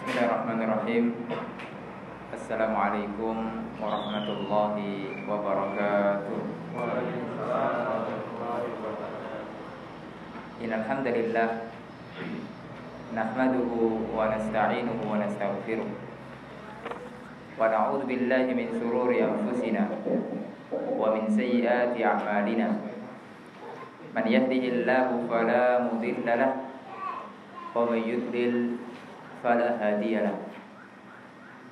Bismillahirrahmanirrahim. Assalamualaikum warahmatullahi wabarakatuh. Innal hamdalillah nahmaduhu wa nasta'inuhu wa nastaghfiruh wa na'udzu billahi min shururi anfusina wa min sayyiati a'malina. Man yahdihillahu fala mudilla lahu wa man yudlil fala hadiya lahu.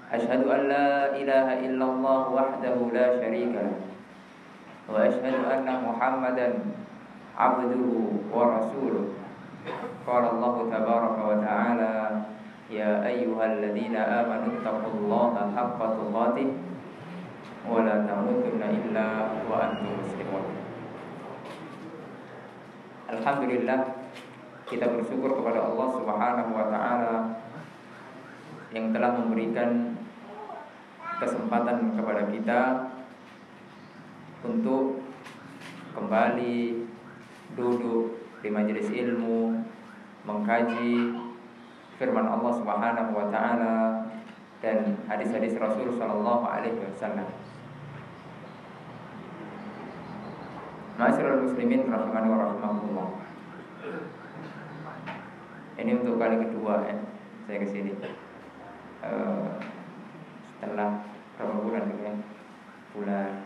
Asyhadu an la ilaha illallah wahdahu la syarika lahu wa asyhadu anna Muhammadan abduhu wa rasuluh. Qala Allah tabaraka wa ta'ala, ya ayyuhalladzina amanu taqullaha haqqa tuqatih wa la tamutunna illa wa antum muslimun. Alhamdulillah, kita bersyukur kepada Allah Subhanahu wa ta'ala yang telah memberikan kesempatan kepada kita untuk kembali duduk di majelis ilmu, mengkaji firman Allah Subhanahu wa ta'ala dan hadis-hadis Rasul sallallahu alaihi wasallam. Ma'asyiral muslimin rahimani wa rahimakumullah. Ini untuk kali kedua ya saya kesini. Setelah berapa bulan ya? Bulan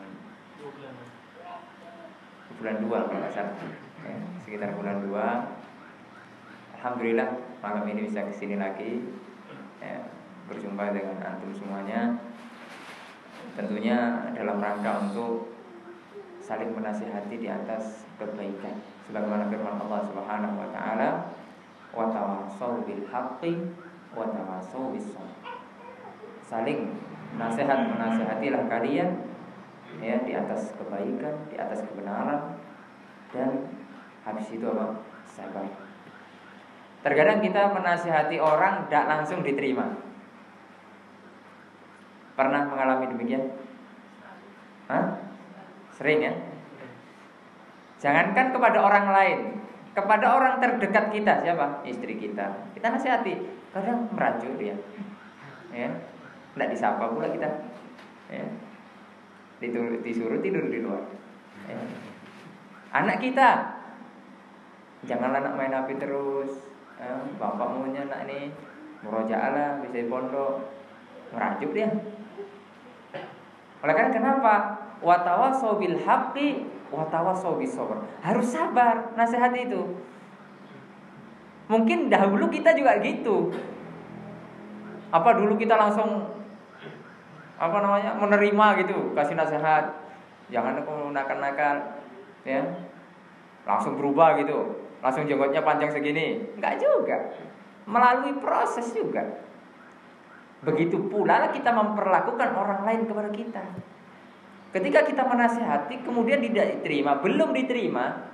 2 kalau nggak salah ya, sekitar bulan 2. Alhamdulillah malam ini bisa kesini lagi ya, berjumpa dengan antum semuanya. Tentunya dalam rangka untuk saling menasihati di atas kebaikan, sebagaimana firman Allah Subhanahu wa ta'ala, wa tawassaw bil haqqi wa tawassaw bis sabr. Saling menasihatilah kalian ya di atas kebaikan, di atas kebenaran, dan habis itu apa? Sabar. Terkadang kita menasihati orang tidak langsung diterima. Pernah mengalami demikian? Sering ya? Jangankan kepada orang lain, kepada orang terdekat kita, siapa? Istri kita. Kita nasihati, kadang merajuk dia. Ya. Tidak disapa pula kita ya. Disuruh tidur di luar ya. Anak kita, janganlah nak main HP terus ya. Bapak maunya nak ini murojaah bisa di pondok, merajuk dia. Oleh karena kenapa? Wa tawassaw bil haqqi wa tawassaw bis sabr. Harus sabar nasihat itu. Mungkin dahulu kita juga gitu. Apa dulu kita langsung menerima gitu, kasih nasihat, jangan nakal-nakal ya. Langsung berubah gitu, langsung jenggotnya panjang segini. Enggak juga. Melalui proses juga. Begitu pula kita memperlakukan orang lain kepada kita. Ketika kita menasihati kemudian tidak diterima, belum diterima,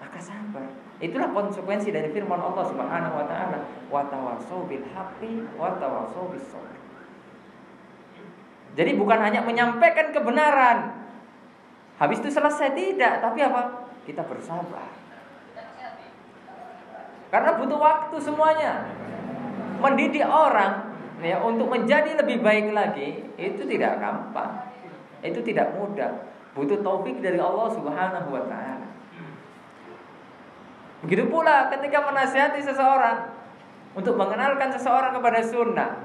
maka sabar. Itulah konsekuensi dari firman Allah Subhanahu wa ta'ala, wa tawassaw bil haqqi wa tawassaw bis sabr. Jadi bukan hanya menyampaikan kebenaran, habis itu selesai, tidak. Tapi apa? Kita bersabar. Karena butuh waktu semuanya. Mendidik orang ya, untuk menjadi lebih baik lagi, itu tidak gampang. Itu tidak mudah. Butuh taufik dari Allah Subhanahu wa ta'ala. Begitu pula ketika menasihati seseorang, untuk mengenalkan seseorang kepada sunnah,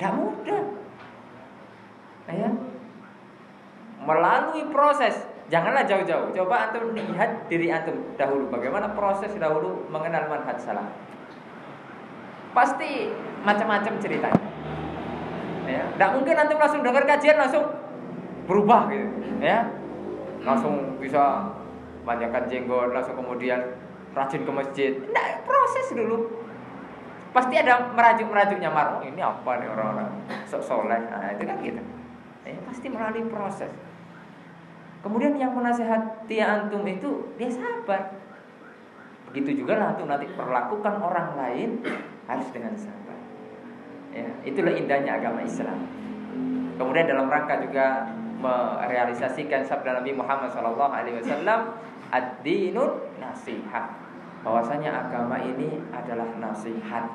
tidak mudah ya. Melalui proses. Janganlah jauh-jauh. Coba antum lihat diri antum dahulu, bagaimana proses dahulu mengenal manhaj salaf. Pasti macam-macam ceritanya ya. Tidak mungkin antum langsung dengar kajian langsung berubah gitu ya. Langsung bisa panjangkan jenggot, langsung kemudian rajin ke masjid. Nah, proses dulu. Pasti ada merajuk-merajuknya, ini apa nih orang-orang sok soleh. Nah, itu kan gitu. Pasti melalui proses. Kemudian yang menasihati antum itu dia sabar. Begitu juga lah antum nanti perlakukan orang lain harus dengan sabar. Ya, itulah indahnya agama Islam. Kemudian dalam rangka juga merealisasikan sabda Nabi Muhammad SAW, ad-dinun nasihat. Bahwasanya agama ini adalah nasihat.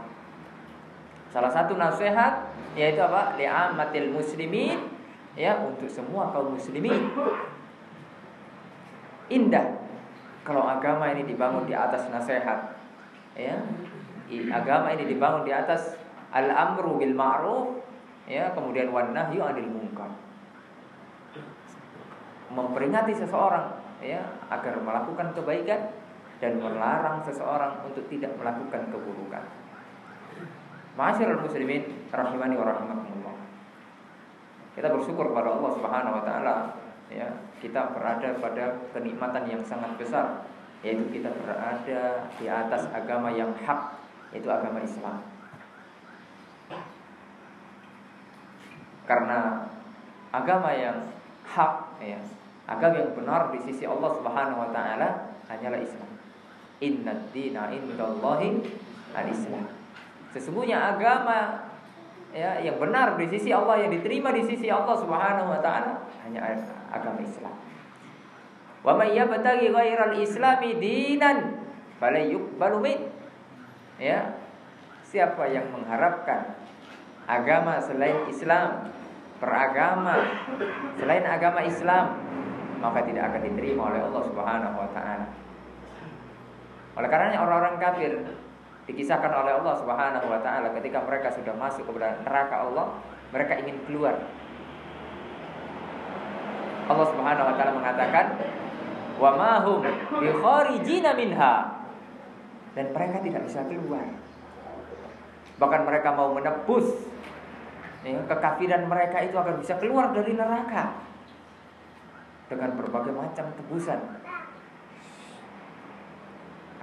Salah satu nasihat yaitu apa? Li'ammatil muslimin, ya, untuk semua kaum muslimin. Indah kalau agama ini dibangun di atas nasihat, ya. Agama ini dibangun di atas al-amru bil ma'ruf, ya, kemudian wan nahyu 'anil munkar. Memperingati seseorang, ya, agar melakukan kebaikan dan melarang seseorang untuk tidak melakukan keburukan. Ma'asyiral muslimin rahimani wa rahimakumullah. Kita bersyukur kepada Allah Subhanahu wa taala, ya, kita berada pada kenikmatan yang sangat besar, yaitu kita berada di atas agama yang hak, yaitu agama Islam. Karena agama yang hak, ya, agama yang benar di sisi Allah Subhanahu wa taala hanyalah Islam. Innad dina indallahi al-Islam. Sesungguhnya agama, ya, yang benar di sisi Allah, yang diterima di sisi Allah Subhanahu wa taala hanya agama Islam. Wa may yabtaghi ghairal islami dinan fala yuqbalu min. Ya. Siapa yang mengharapkan agama selain Islam, beragama selain agama Islam, maka tidak akan diterima oleh Allah Subhanahu wa taala. Oleh karenanya orang-orang kafir dikisahkan oleh Allah Subhanahu wa taala ketika mereka sudah masuk ke neraka Allah, mereka ingin keluar. Allah Subhanahu wa taala mengatakan, "Wa ma hum bi kharijina minha." Dan mereka tidak bisa keluar. Bahkan mereka mau menebus, ya, kekafiran mereka itu agar bisa keluar dari neraka dengan berbagai macam tebusan.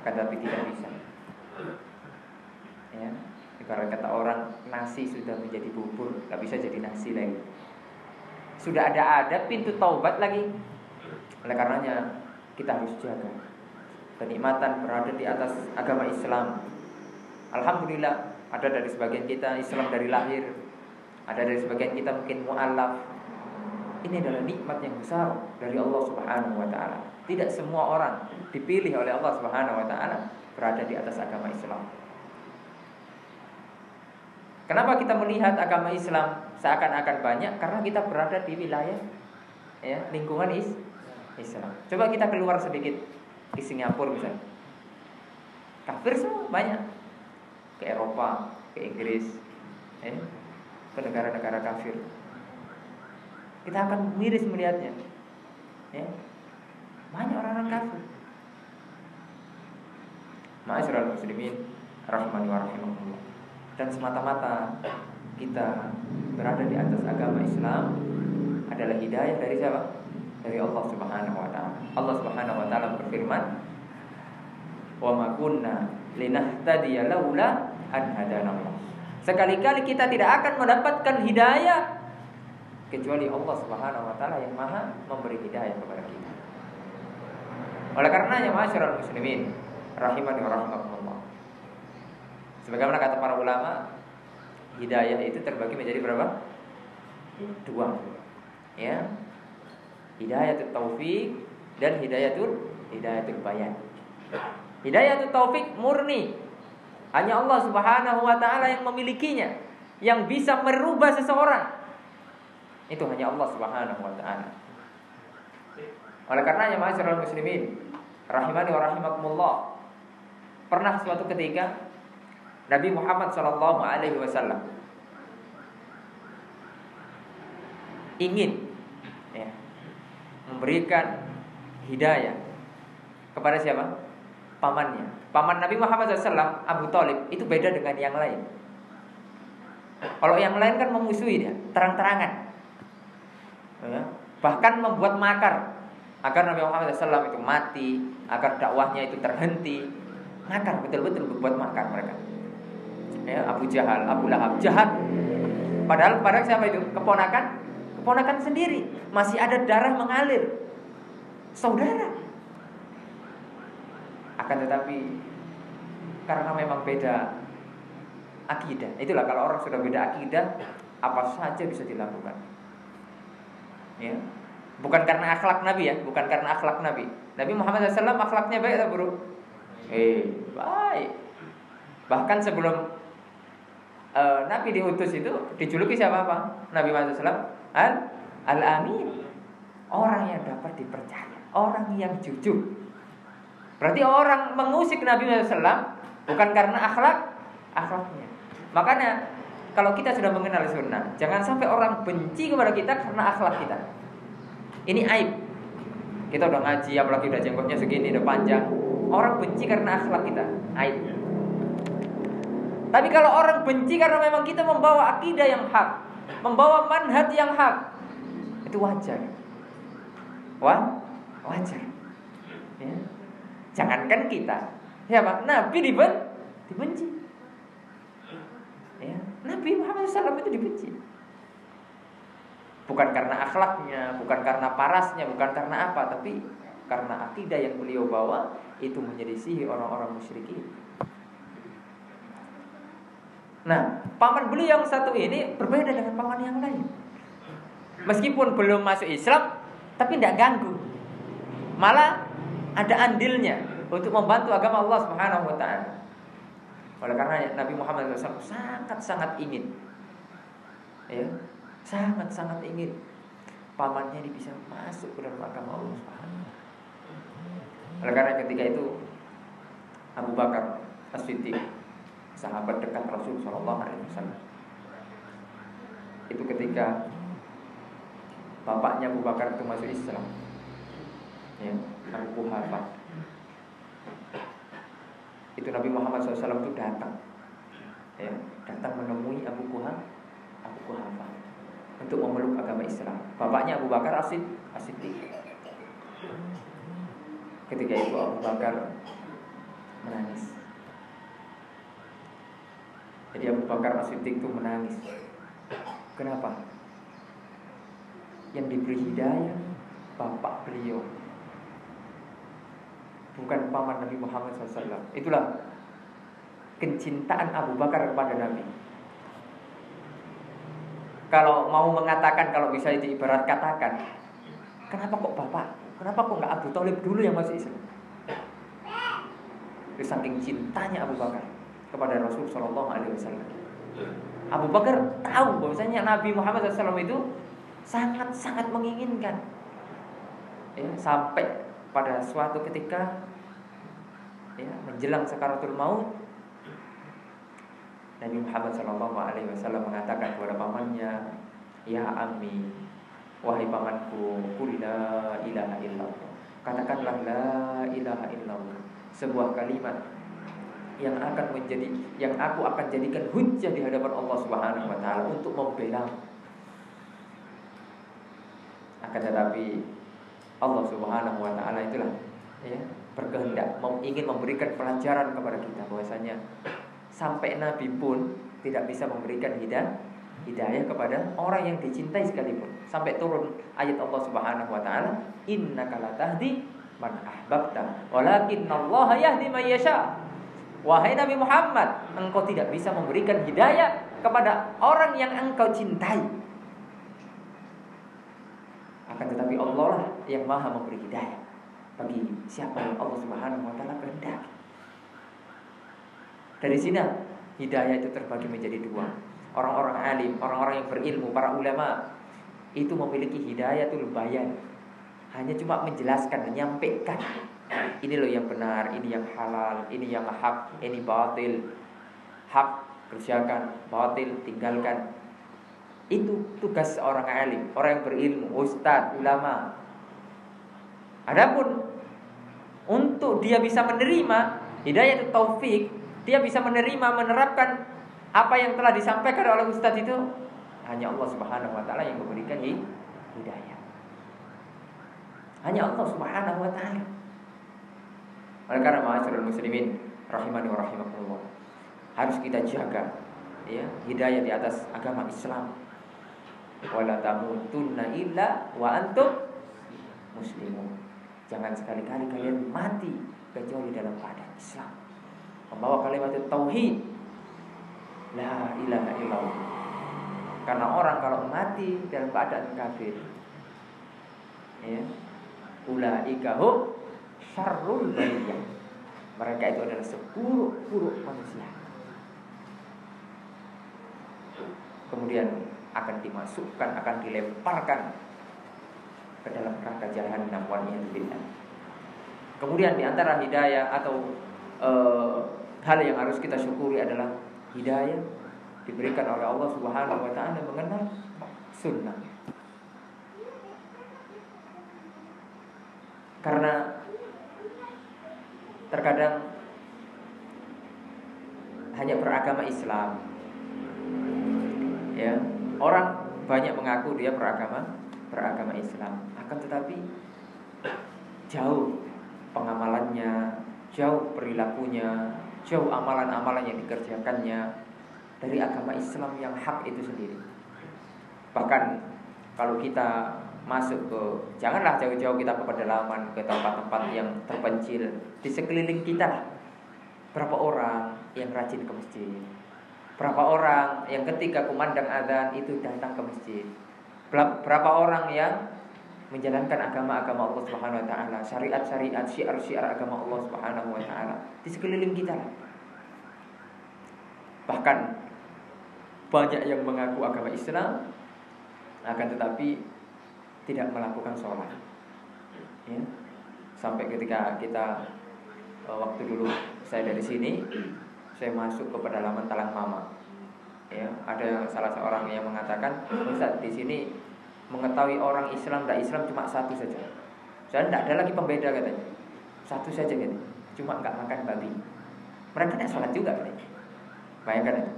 Akan tapi tidak bisa. Ya, karena kata orang, nasi sudah menjadi bubur, nggak bisa jadi nasi lagi. Sudah ada pintu taubat lagi. Oleh karenanya kita harus jaga kenikmatan berada di atas agama Islam. Alhamdulillah, ada dari sebagian kita Islam dari lahir, ada dari sebagian kita mungkin mu'alaf. Ini adalah nikmat yang besar dari Allah Subhanahu wa taala. Tidak semua orang dipilih oleh Allah Subhanahu wa taala berada di atas agama Islam. Kenapa kita melihat agama Islam seakan-akan banyak? Karena kita berada di wilayah, ya, lingkungan Islam. Coba kita keluar sedikit di Singapura misalnya. Kafir semua banyak. Ke Eropa, ke Inggris, ke negara-negara kafir. Kita akan miris melihatnya, ya. Banyak orang-orang kafir. Ma'asyiral muslimin rahimani wa rahimakumullah. Dan semata-mata kita berada di atas agama Islam adalah hidayah dari siapa? Dari Allah Subhanahu wa taala. Allah Subhanahu wa taala berfirman, "Wa ma kunna linahtadiya laula an hadanallah." Sekali-kali kita tidak akan mendapatkan hidayah kecuali Allah Subhanahu wa taala yang Maha memberi hidayah kepada kita. Oleh karenanya ma'asyiral muslimin rahimani wa rahimakumullah. Sebagaimana kata para ulama, hidayah itu terbagi menjadi berapa? Dua. Ya. Hidayatul taufik dan hidayatul bayan. Hidayatul taufik murni hanya Allah Subhanahu wa taala yang memilikinya, yang bisa merubah seseorang. Itu hanya Allah Subhanahu wa taala. Oleh karenanya ma'asyiral muslimin rahimani wa rahimakumullah, pernah suatu ketika Nabi Muhammad sallallahu alaihi wasallam ingin, ya, memberikan hidayah kepada siapa? Pamannya. Paman Nabi Muhammad SAW, Abu Thalib, itu beda dengan yang lain. Kalau yang lain kan memusuhi dia terang-terangan, ya, bahkan membuat makar agar Nabi Muhammad SAW itu mati, agar dakwahnya itu terhenti. Makar, betul-betul berbuat makar mereka. Ya, Abu Jahal, Abu Lahab, jahat. Padahal siapa itu? Keponakan sendiri, masih ada darah mengalir, saudara. Akan tetapi karena memang beda akidah. Itulah kalau orang sudah beda akidah, apa saja bisa dilakukan. Ya. Bukan karena akhlak Nabi, ya, bukan karena akhlak Nabi. Nabi Muhammad SAW akhlaknya baik atau buruk? Baik. Bahkan sebelum Nabi diutus itu dijuluki siapa apa? Nabi Muhammad SAW Al-Amin, orang yang dapat dipercaya, orang yang jujur. Berarti orang mengusik Nabi Muhammad SAW bukan karena akhlaknya. Makanya kalau kita sudah mengenal sunnah, jangan sampai orang benci kepada kita karena akhlak kita. Ini aib. Kita udah ngaji, apalagi udah jenggotnya segini, udah panjang. Orang benci karena akhlak kita, aib. Tapi kalau orang benci karena memang kita membawa akidah yang hak, membawa manhaj yang hak, itu wajar. Wajar. Ya. Jangankan kita, ya Pak, Nabi dibenci. Ya. Nabi Muhammad SAW itu dibenci. Bukan karena akhlaknya, bukan karena parasnya, bukan karena apa, tapi karena akidah yang beliau bawa itu menyelisihi orang-orang musyrikin. Nah, paman beliau yang satu ini berbeda dengan paman yang lain. Meskipun belum masuk Islam, tapi tidak ganggu. Malah ada andilnya untuk membantu agama Allah Subhanahu wa taala. Oleh karena Nabi Muhammad SAW sangat-sangat ingin, ya, sangat-sangat ingin pamannya ini bisa masuk ke dalam agama Allah Subhanahu wa taala. Oleh karena ketika itu Abu Bakar As-Siddiq, sahabat dekat Rasul Shallallahu Alaihi Wasallam, itu ketika bapaknya Abu Bakar itu masuk Islam, ya, Abu Quhafah, itu Nabi Muhammad SAW itu datang, ya, datang menemui Abu Quhafah untuk memeluk agama Islam. Bapaknya Abu Bakar As-Siddiq. Ketika itu Abu Bakar menangis. Jadi Abu Bakar As-Siddiq itu menangis. Kenapa? Yang diberi hidayah bapak beliau, bukan paman Nabi Muhammad SAW. Itulah kecintaan Abu Bakar kepada Nabi. Kalau mau mengatakan, kalau bisa diibarat katakan, kenapa kok bapak? Kenapa kok nggak Abu Thalib dulu yang masuk Islam? Itu saking cintanya Abu Bakar kepada Rasul Shallallahu Alaihi Wasallam. Abu Bakar tahu bahwasanya Nabi Muhammad SAW itu sangat-sangat menginginkan, ya, sampai pada suatu ketika, ya, menjelang sakaratul maut, Nabi Muhammad SAW mengatakan kepada pamannya, ya ammi, wahai pamanku, qul la ilaha illallah, katakanlah la ilaha illallah, sebuah kalimat yang aku akan jadikan hujjah di hadapan Allah Subhanahu wa taala untuk membela. Akan tetapi Allah Subhanahu wa taala itulah, ya, berkehendak ingin memberikan pelajaran kepada kita bahwasanya sampai Nabi pun tidak bisa memberikan hidayah kepada orang yang dicintai sekalipun. Sampai turun ayat Allah Subhanahu wa taala, innaka la tahdi man ahbabta walakinallaha yahdi man yasha. Wahai Nabi Muhammad, engkau tidak bisa memberikan hidayah kepada orang yang engkau cintai. Akan tetapi Allah lah yang maha memberi hidayah bagi siapa yang Allah Subhanahu wa taala kehendaki. Dari sini hidayah itu terbagi menjadi dua. Orang-orang alim, orang-orang yang berilmu, para ulama itu memiliki hidayatul bayan. Hanya cuma menjelaskan, menyampaikan, ini loh yang benar, ini yang halal, ini yang hak, ini batil. Hak kerjakan, batil tinggalkan. Itu tugas orang alim, orang yang berilmu, ustadz, ulama. Adapun untuk dia bisa menerima hidayah itu taufik, dia bisa menerima, menerapkan apa yang telah disampaikan oleh ustadz itu, hanya Allah Subhanahu wa taala yang memberikan hidayah. Hanya Allah Subhanahu wa taala. Oleh karena ma'asyiral muslimin rahimani wa rahimakumullah, harus kita jaga, ya, hidayah di atas agama Islam. Wala tamutunna illa wa antum muslimun. Jangan sekali-kali kalian mati kecuali dalam keadaan Islam, membawa kalimat tauhid, la ilaha illallah. Karena orang kalau mati dalam keadaan kafir, ya, ulaika hum syarrul bariyah, mereka itu adalah seburuk-buruk manusia. kemudian akan dimasukkan, akan dilemparkan ke dalam neraka jahanam waliyadzubillah. Kemudian di antara hidayah atau hal yang harus kita syukuri adalah hidayah diberikan oleh Allah Subhanahu wa taala mengenal sunnah. Karena terkadang hanya beragama Islam, ya, orang banyak mengaku dia beragama Islam, akan tetapi jauh pengamalannya, jauh perilakunya, jauh amalan-amalan yang dikerjakannya dari agama Islam yang hak itu sendiri. Bahkan kalau kita masuk ke, janganlah jauh-jauh kita ke pedalaman, ke tempat-tempat yang terpencil di sekeliling kita. Berapa orang yang rajin ke masjid? Berapa orang yang ketika kumandang azan itu datang ke masjid? Berapa orang yang menjalankan agama-agama Allah Subhanahu wa taala, syariat-syariat, syiar-syiar agama Allah Subhanahu wa taala di sekeliling kita. Bahkan banyak yang mengaku agama Islam akan tetapi tidak melakukan sholat, ya. Sampai ketika kita waktu dulu saya dari sini, saya masuk ke pedalaman Talang Mama, ya, ada salah seorang yang mengatakan, Ustaz, di sini mengetahui orang Islam dan Islam cuma satu saja. Saya tidak ada lagi pembeda katanya, satu saja gitu, cuma nggak makan babi. Mereka tidak sholat juga katanya. Bayangkan itu.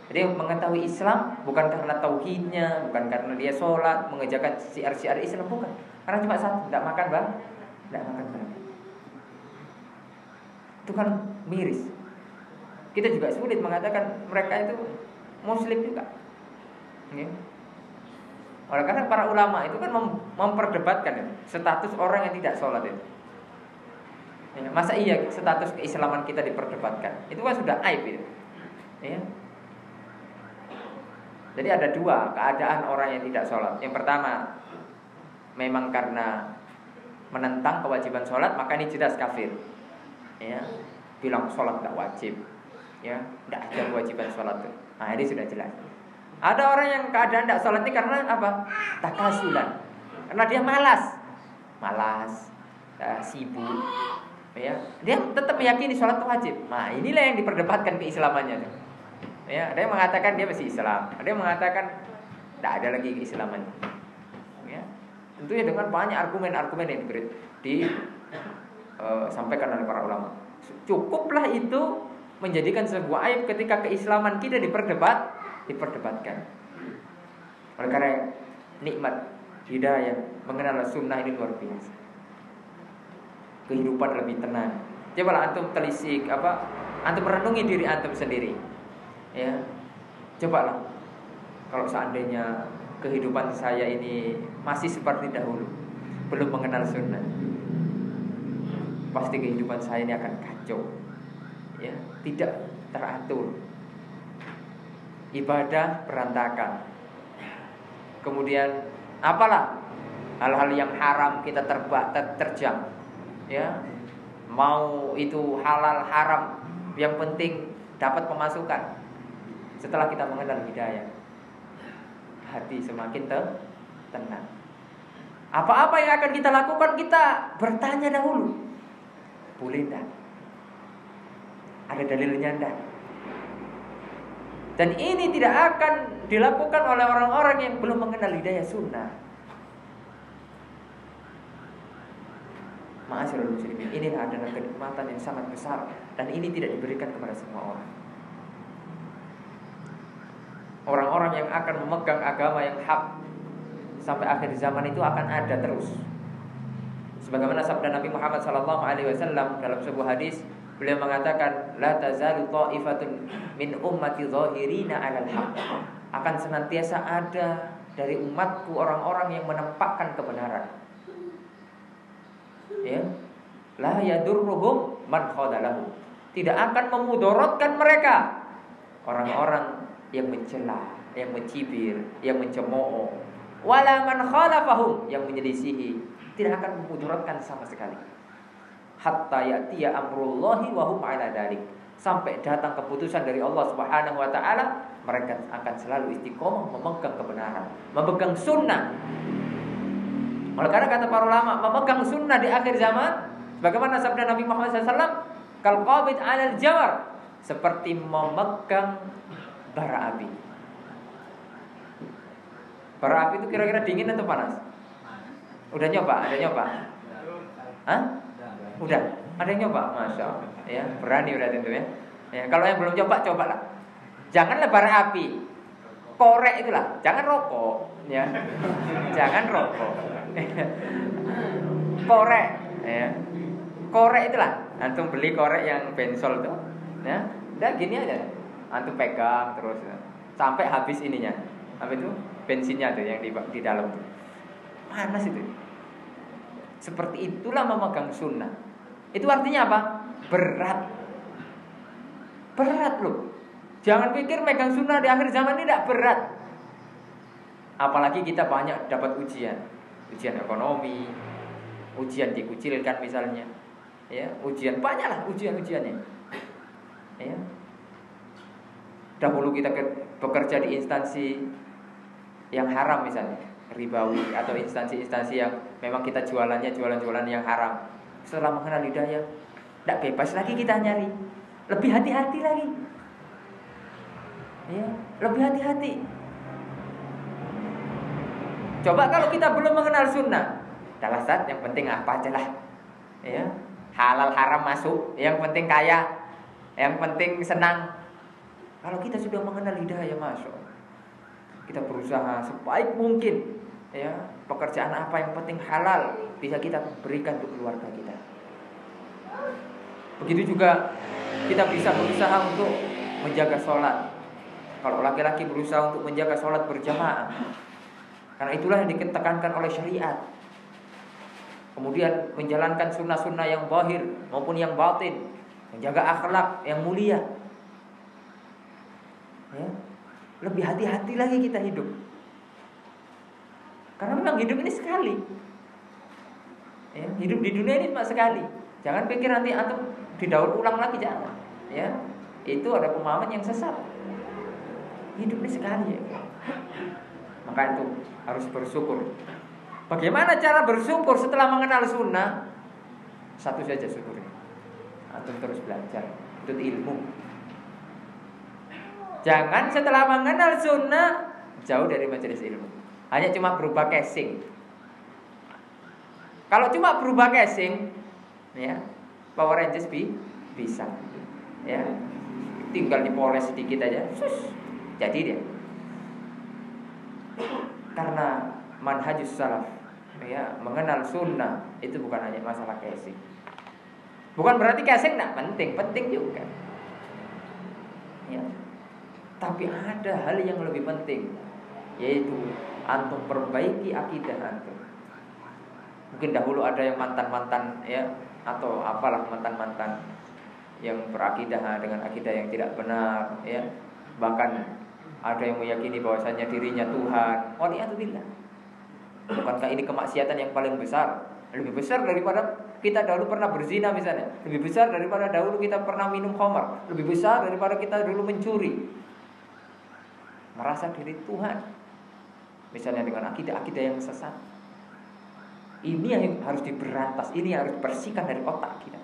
Jadi mengetahui Islam bukan karena tauhidnya, bukan karena dia sholat, mengerjakan syiar-syiar Islam, bukan. Karena cuma satu, tidak makan babi, tidak makan babi. Itu kan miris. Kita juga sulit mengatakan mereka itu Muslim juga, ya. Oleh karena para ulama itu kan memperdebatkan status orang yang tidak sholat itu, ya. Masa iya status keislaman kita diperdebatkan? Itu kan sudah aib itu, ya. Jadi ada dua keadaan orang yang tidak sholat. Yang pertama, memang karena menentang kewajiban sholat, maka ini jelas kafir, ya. Bilang sholat tidak wajib, ya, tidak ada kewajiban sholat itu. Nah, ini sudah jelas. Ada orang yang keadaan tidak sholat ini karena apa? Takasulan, karena dia malas, sibuk, ya. Dia tetap meyakini sholat itu wajib. Nah, inilah yang diperdebatkan keislamannya, ya. Ada yang mengatakan dia masih Islam, ada yang mengatakan tidak ada lagi keislamannya, ya. Tentunya dengan banyak argumen-argumen yang disampaikan oleh para ulama. Cukuplah itu menjadikan sebuah aib ketika keislaman kita diperdebatkan. Oleh karena nikmat hidayah mengenal sunnah ini luar biasa. Kehidupan lebih tenang. Cobalah antum telisik antum merenungi diri antum sendiri, ya. Cobalah kalau seandainya kehidupan saya ini masih seperti dahulu, belum mengenal sunnah, pasti kehidupan saya ini akan kacau, ya, tidak teratur, ibadah berantakan. Kemudian apalah hal-hal yang haram kita terjang, ya. Mau itu halal haram, yang penting dapat pemasukan. Setelah kita mengenal hidayah, hati semakin tenang. Apa-apa yang akan kita lakukan, kita bertanya dahulu, boleh enggak? Ada dalilnya enggak? Dan ini tidak akan dilakukan oleh orang-orang yang belum mengenal hidayah sunnah. Ma'asyiral muslimin, ini adalah kenikmatan yang sangat besar, dan ini tidak diberikan kepada semua orang. Orang-orang yang akan memegang agama yang hak sampai akhir zaman itu akan ada terus. Sebagaimana sabda Nabi Muhammad SAW dalam sebuah hadis, beliau mengatakan, la tazalu ta'ifatun min ummati zahirina 'alal haq. Akan senantiasa ada dari umatku orang-orang yang menampakkan kebenaran. Ya. La yadurruhum man khadalahu. Tidak akan memudaratkan mereka orang-orang yang mencela, yang mencibir, yang mencemooh. Wala man khalafahum, yang menyelisihi, tidak akan memudaratkan sama sekali. Hatta ya'tiya amrullahi wa hum 'ala dzalik. sampai datang keputusan dari Allah Subhanahu wa taala, mereka akan selalu istiqomah memegang kebenaran, memegang sunnah. Oleh karena kata para ulama, memegang sunnah di akhir zaman, bagaimana sabda Nabi Muhammad SAW, kal qabid 'alal jawar, seperti memegang bara api. Bara api itu kira-kira dingin atau panas? Udah nyoba? Ada nyoba? Hah? Udah? Ada yang nyoba? Masya Allah. Ya, berani udah tentu ya. Ya, kalau yang belum coba, cobalah. Janganlah bara api, korek itulah. Jangan rokok, ya. Jangan rokok. Korek, ya. Korek itulah. Antum beli korek yang bensol tuh, ya. Udah gini aja. Antum pegang terus ya, sampai habis ininya. Apa itu? Bensinnya tuh yang di dalam tuh. Panas itu. Seperti itulah memegang sunnah. Itu artinya apa? Berat. Berat loh. Jangan pikir megang sunnah di akhir zaman ini tidak berat. Apalagi kita banyak dapat ujian. Ujian ekonomi, ujian dikucilkan misalnya. Ya, ujian banyaklah ujian-ujiannya. Ya. Dahulu kita bekerja di instansi yang haram misalnya, ribawi, atau instansi-instansi yang memang kita jualannya jualan-jualan yang haram. Setelah mengenal hidayah, tidak bebas lagi kita nyari, lebih hati-hati lagi, ya, lebih hati-hati. Coba kalau kita belum mengenal sunnah, adalah saat yang penting apa aja lah, ya, halal haram masuk, yang penting kaya, yang penting senang. Kalau kita sudah mengenal hidayah, masuk, kita berusaha sebaik mungkin, ya, pekerjaan apa yang penting halal bisa kita berikan untuk keluarga kita. Begitu juga kita bisa berusaha untuk menjaga sholat. Kalau laki-laki berusaha untuk menjaga sholat berjamaah, karena itulah yang ditekankan oleh syariat. Kemudian menjalankan sunnah-sunnah yang zahir maupun yang batin, menjaga akhlak yang mulia, ya. Lebih hati-hati lagi kita hidup, karena memang hidup ini sekali, ya. Hidup di dunia ini cuma sekali. Jangan pikir nanti antum didaur ulang lagi, jangan, ya. Itu ada pemahaman yang sesat. Hidup ini sekali, ya. Maka itu harus bersyukur. Bagaimana cara bersyukur setelah mengenal sunnah? Satu saja syukurnya, antum terus belajar untuk ilmu. Jangan setelah mengenal sunnah jauh dari majelis ilmu, hanya cuma berubah casing. Kalau cuma berubah casing, ya, Power Rangers bisa, ya, tinggal dipoles sedikit aja, jadi dia. Karena manhajus salaf, ya, mengenal sunnah itu bukan hanya masalah casing. Bukan berarti casing tidak penting, penting juga, ya. Tapi ada hal yang lebih penting, yaitu antum perbaiki akidah antum. Mungkin dahulu ada yang mantan-mantan, ya, atau apalah mantan-mantan yang berakidah dengan akidah yang tidak benar, ya. Bahkan ada yang meyakini bahwasanya dirinya Tuhan. Waliyadzubillah. Bukankah ini kemaksiatan yang paling besar? Lebih besar daripada kita dahulu pernah berzina misalnya, lebih besar daripada dahulu kita pernah minum khamar, lebih besar daripada kita dulu mencuri. Merasa diri Tuhan, misalnya dengan akidah-akidah yang sesat. Ini yang harus diberantas, ini yang harus bersihkan dari otak kita.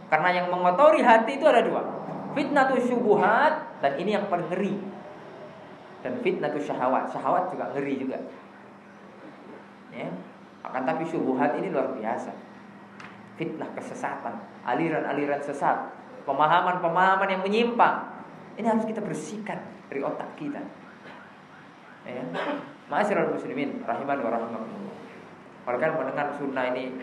Karena yang mengotori hati itu ada dua, fitnatus syubuhat, dan ini yang paling ngeri, dan fitnatus syahwat. Syahwat juga ngeri juga, ya. Akan tapi syubuhat ini luar biasa. Fitnah kesesatan, aliran-aliran sesat, pemahaman-pemahaman yang menyimpang. Ini harus kita bersihkan dari otak kita, ya. Ma'asyiral muslimin rahimani wa rahimakumullah. Kalau kan mendengar sunnah ini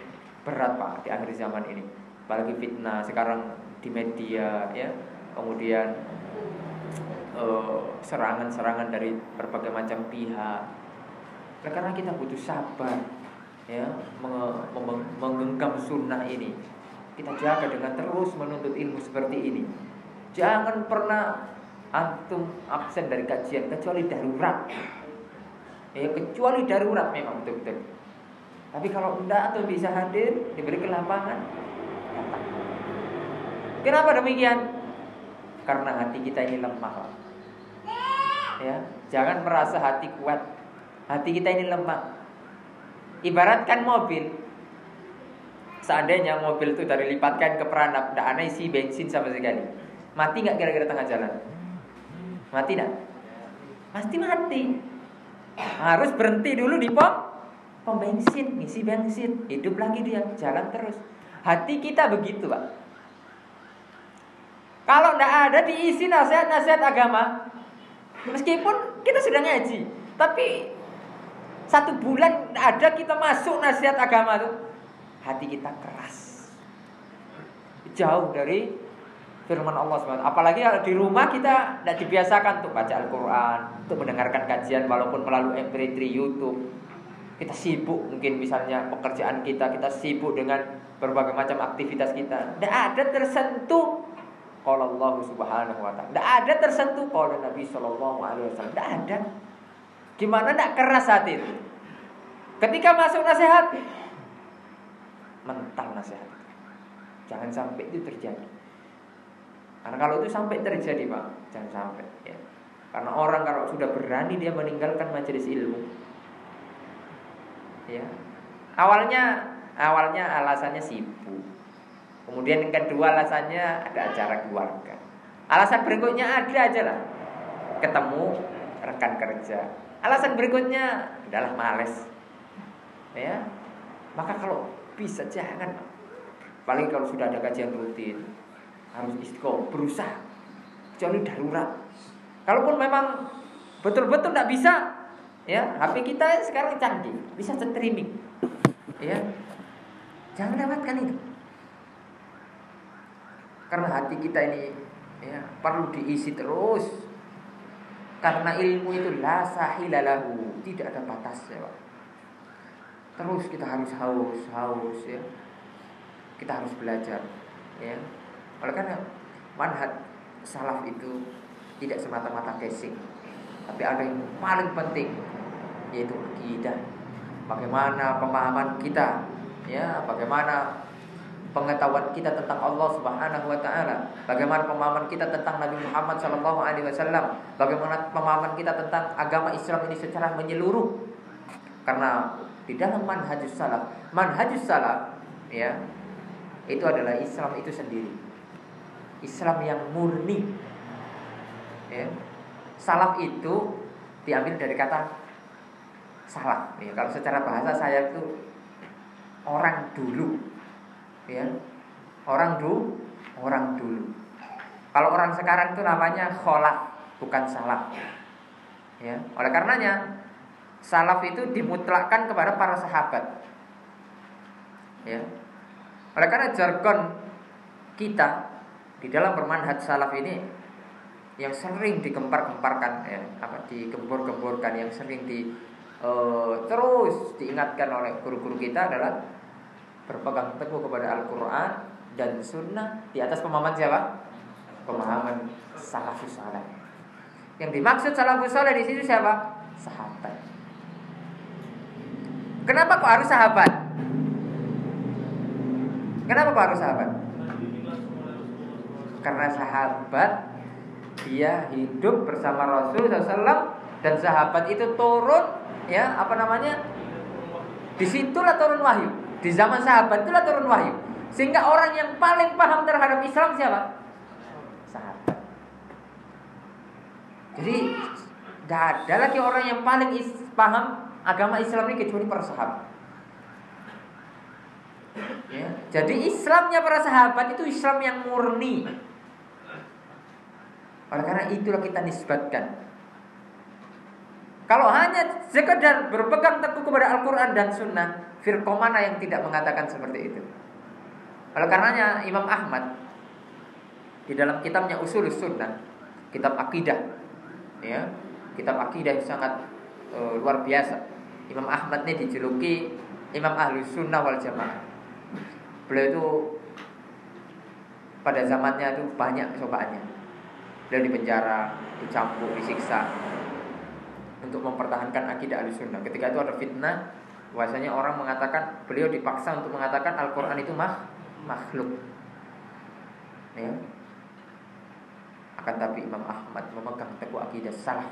berat, Pak, di akhir zaman ini. Apalagi fitnah sekarang di media, ya. Kemudian serangan-serangan dari berbagai macam pihak. Karena kita butuh sabar, ya, menggenggam sunnah ini. Kita jaga dengan terus menuntut ilmu seperti ini. Jangan pernah antum absen dari kajian kecuali darurat, ya, kecuali darurat memang betul-betul. Tapi kalau tidak, antum bisa hadir, diberi kelapangan, datang. Kenapa demikian? Karena hati kita ini lemah. Ya, jangan merasa hati kuat. Hati kita ini lemah. Ibaratkan mobil. Seandainya mobil itu dari lipatkan ke peranap, tidak ada isi bensin sama sekali, mati nggak kira-kira tengah jalan? Mati nggak? Pasti mati. Harus berhenti dulu di pom bensin, isi bensin, hidup lagi dia, jalan terus. Hati kita begitu, Pak. Kalau tidak ada diisi nasihat-nasihat agama, meskipun kita sudah ngaji, tapi 1 bulan ada kita masuk nasihat agama tuh, hati kita keras, jauh dari firman Allah SWT. Apalagi kalau di rumah kita tidak dibiasakan untuk baca Al-Quran, untuk mendengarkan kajian walaupun melalui MP3 YouTube. Kita sibuk mungkin misalnya pekerjaan kita sibuk dengan berbagai macam aktivitas kita. Tidak ada tersentuh qala Allah Subhanahu wa ta'ala. Tidak ada tersentuh qala Nabi sallallahu alaihi wasallam. Tidak ada. Gimana tidak keras hati itu? Ketika masuk nasihat, mental nasihat. Jangan sampai itu terjadi. Karena kalau itu sampai terjadi, Pak, jangan sampai ya. Karena orang kalau sudah berani dia meninggalkan majelis ilmu, ya. Awalnya alasannya sibuk. Kemudian yang kedua alasannya ada acara keluarga. Alasan berikutnya ada aja lah, ketemu rekan kerja. Alasan berikutnya adalah males. Ya. Maka kalau bisa jangan. Paling kalau sudah ada kajian rutin, harus istiqomah, berusaha. Kecuali darurat. Kalaupun memang betul-betul tidak bisa, ya, HP kita sekarang canggih, bisa streaming. Ya. Jangan lewatkan itu. Karena hati kita ini ya, perlu diisi terus. Karena ilmu itu la sahilalahu, tidak ada batasnya, Pak. Terus kita harus haus ya. Kita harus belajar ya. Oleh karena manhaj salaf itu tidak semata-mata casing, tapi ada yang paling penting, yaitu akidah. Bagaimana pemahaman kita ya, bagaimana pengetahuan kita tentang Allah Subhanahu wa taala, bagaimana pemahaman kita tentang Nabi Muhammad sallallahu alaihi wasallam, bagaimana pemahaman kita tentang agama Islam ini secara menyeluruh. Karena di dalam manhajus salaf ya, itu adalah Islam itu sendiri. Islam yang murni. Ya. Salaf itu diambil dari kata salaf. Ya, kalau secara bahasa saya itu orang dulu. Ya. Orang dulu. Kalau orang sekarang itu namanya kholaf, bukan salaf. Ya. Oleh karenanya salaf itu dimutlakkan kepada para sahabat. Ya. Oleh karena jargon kita di dalam bermanhaj salaf ini yang sering digempar-gemparkan ya, digembor-gemborkan, yang sering terus diingatkan oleh guru-guru kita adalah berpegang teguh kepada Al-Quran dan Sunnah di atas pemahaman siapa? Pemahaman salafus saleh. Yang dimaksud salafus saleh di situ siapa? Sahabat. Kenapa kok harus sahabat? Kenapa kok harus sahabat? Karena sahabat dia hidup bersama Rasul SAW, dan sahabat itu turun ya, disitulah turun wahyu. Di zaman sahabat itulah turun wahyu. Sehingga orang yang paling paham terhadap Islam siapa? Sahabat. Jadi tidak ada lagi orang yang paling paham agama Islam ini kecuali para sahabat. Ya, jadi Islamnya para sahabat itu Islam yang murni. Oleh karena itulah kita nisbatkan. Kalau hanya sekedar berpegang teguh kepada Al-Quran dan Sunnah, firqah mana yang tidak mengatakan seperti itu? Oleh karenanya Imam Ahmad di dalam kitabnya Ushulus Sunnah, kitab akidah, ya, kitab akidah yang sangat luar biasa. Imam Ahmad ini dijuluki Imam Ahlus Sunnah wal Jamaah. Beliau itu pada zamannya itu banyak cobaannya. Beliau dipenjara, dicambuk, disiksa untuk mempertahankan akidah Ahlus Sunnah. Ketika itu ada fitnah, bahwasanya orang mengatakan, beliau dipaksa untuk mengatakan Al-Quran itu makhluk. Ya. Akan tapi Imam Ahmad memegang teguh akidah salaf,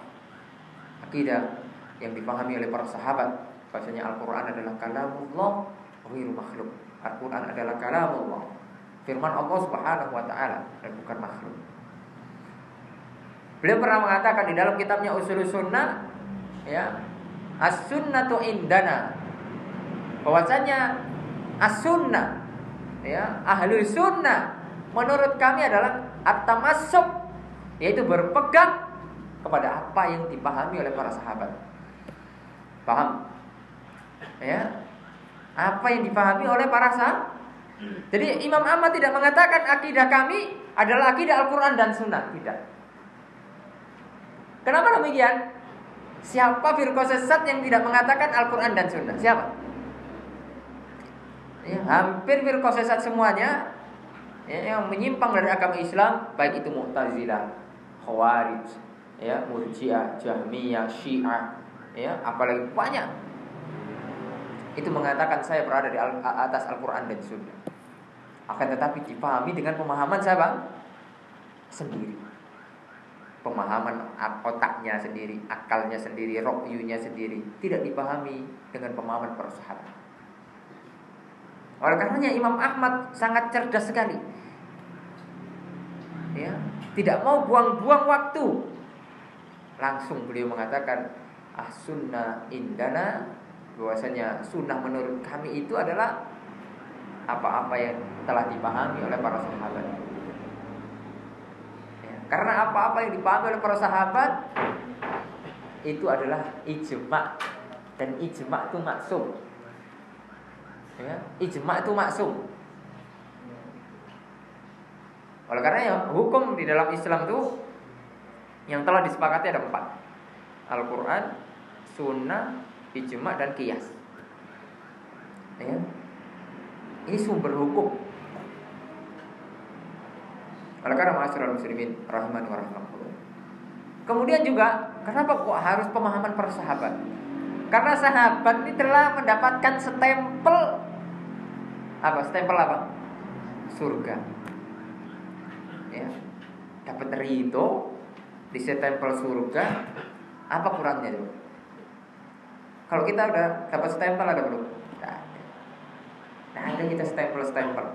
akidah yang dipahami oleh para sahabat, bahwasanya Al-Quran adalah kalamullah ghairu makhluk. Al-Quran adalah kalamullah, firman Allah Subhanahu wa taala, dan bukan makhluk. Beliau pernah mengatakan di dalam kitabnya Ushulus Sunnah, ya, as-sunnatu indana, bahwasanya as-sunnah, ya, ahlu sunnah menurut kami adalah at-tamassuk, yaitu berpegang kepada apa yang dipahami oleh para sahabat. Paham? Ya, apa yang dipahami oleh para sahabat. Jadi Imam Ahmad tidak mengatakan akidah kami adalah akidah Al-Quran dan Sunnah, tidak. Kenapa demikian? Siapa firqah sesat yang tidak mengatakan Al-Quran dan Sunnah? Siapa? Ya, hampir firqah sesat semuanya, ya, yang menyimpang dari agama Islam, baik itu Mu'tazilah, Khawarij, ya, Murji'ah, Jahmiyah, Syiah, ya, apalagi banyak, itu mengatakan saya berada di atas Al-Quran dan Sunnah. Akan tetapi dipahami dengan pemahaman siapa? Sendiri. Pemahaman otaknya sendiri, akalnya sendiri, rokyunya sendiri, tidak dipahami dengan pemahaman para sahabat. Oleh karenanya Imam Ahmad sangat cerdas sekali, ya, tidak mau buang-buang waktu. Langsung beliau mengatakan as-sunnah indana, bahwasanya sunnah menurut kami itu adalah apa-apa yang telah dipahami oleh para sahabat. Karena apa-apa yang dipahami oleh para sahabat itu adalah ijma', dan ijma' itu maksum. Ya, ijma' itu maksum. Oleh karena ya, hukum di dalam Islam itu yang telah disepakati ada 4: Al-Quran, Sunnah, ijma' dan qiyas. Ya. Ini sumber hukum. Oleh karena ma'asyiral muslimin rahimani wa rahimakumullah. Kemudian juga kenapa kok harus pemahaman para sahabat? Karena sahabat ini telah mendapatkan stempel apa? Stempel apa? Surga. Ya. Dapat ridho, disestempel surga. Apa kurangnya itu? Kalau kita udah dapat stempel ada belum? Nah, ada kita stempel-stempel.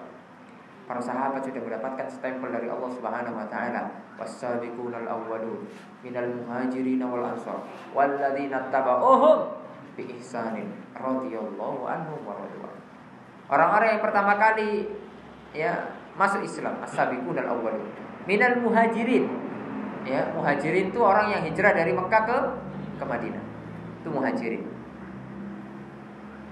Para sahabat sudah mendapatkan stempel dari Allah Subhanahu wa taala, was-sabiqunal awwalun minal muhajirin wal ansar walladzina tabauhum bi ihsanin radhiyallahu anhum wa radwan. Orang-orang yang pertama kali, ya, masuk Islam, as-sabiqunal awwalun minal muhajirin. Ya, muhajirin itu orang yang hijrah dari Mekah ke Madinah. Itu muhajirin.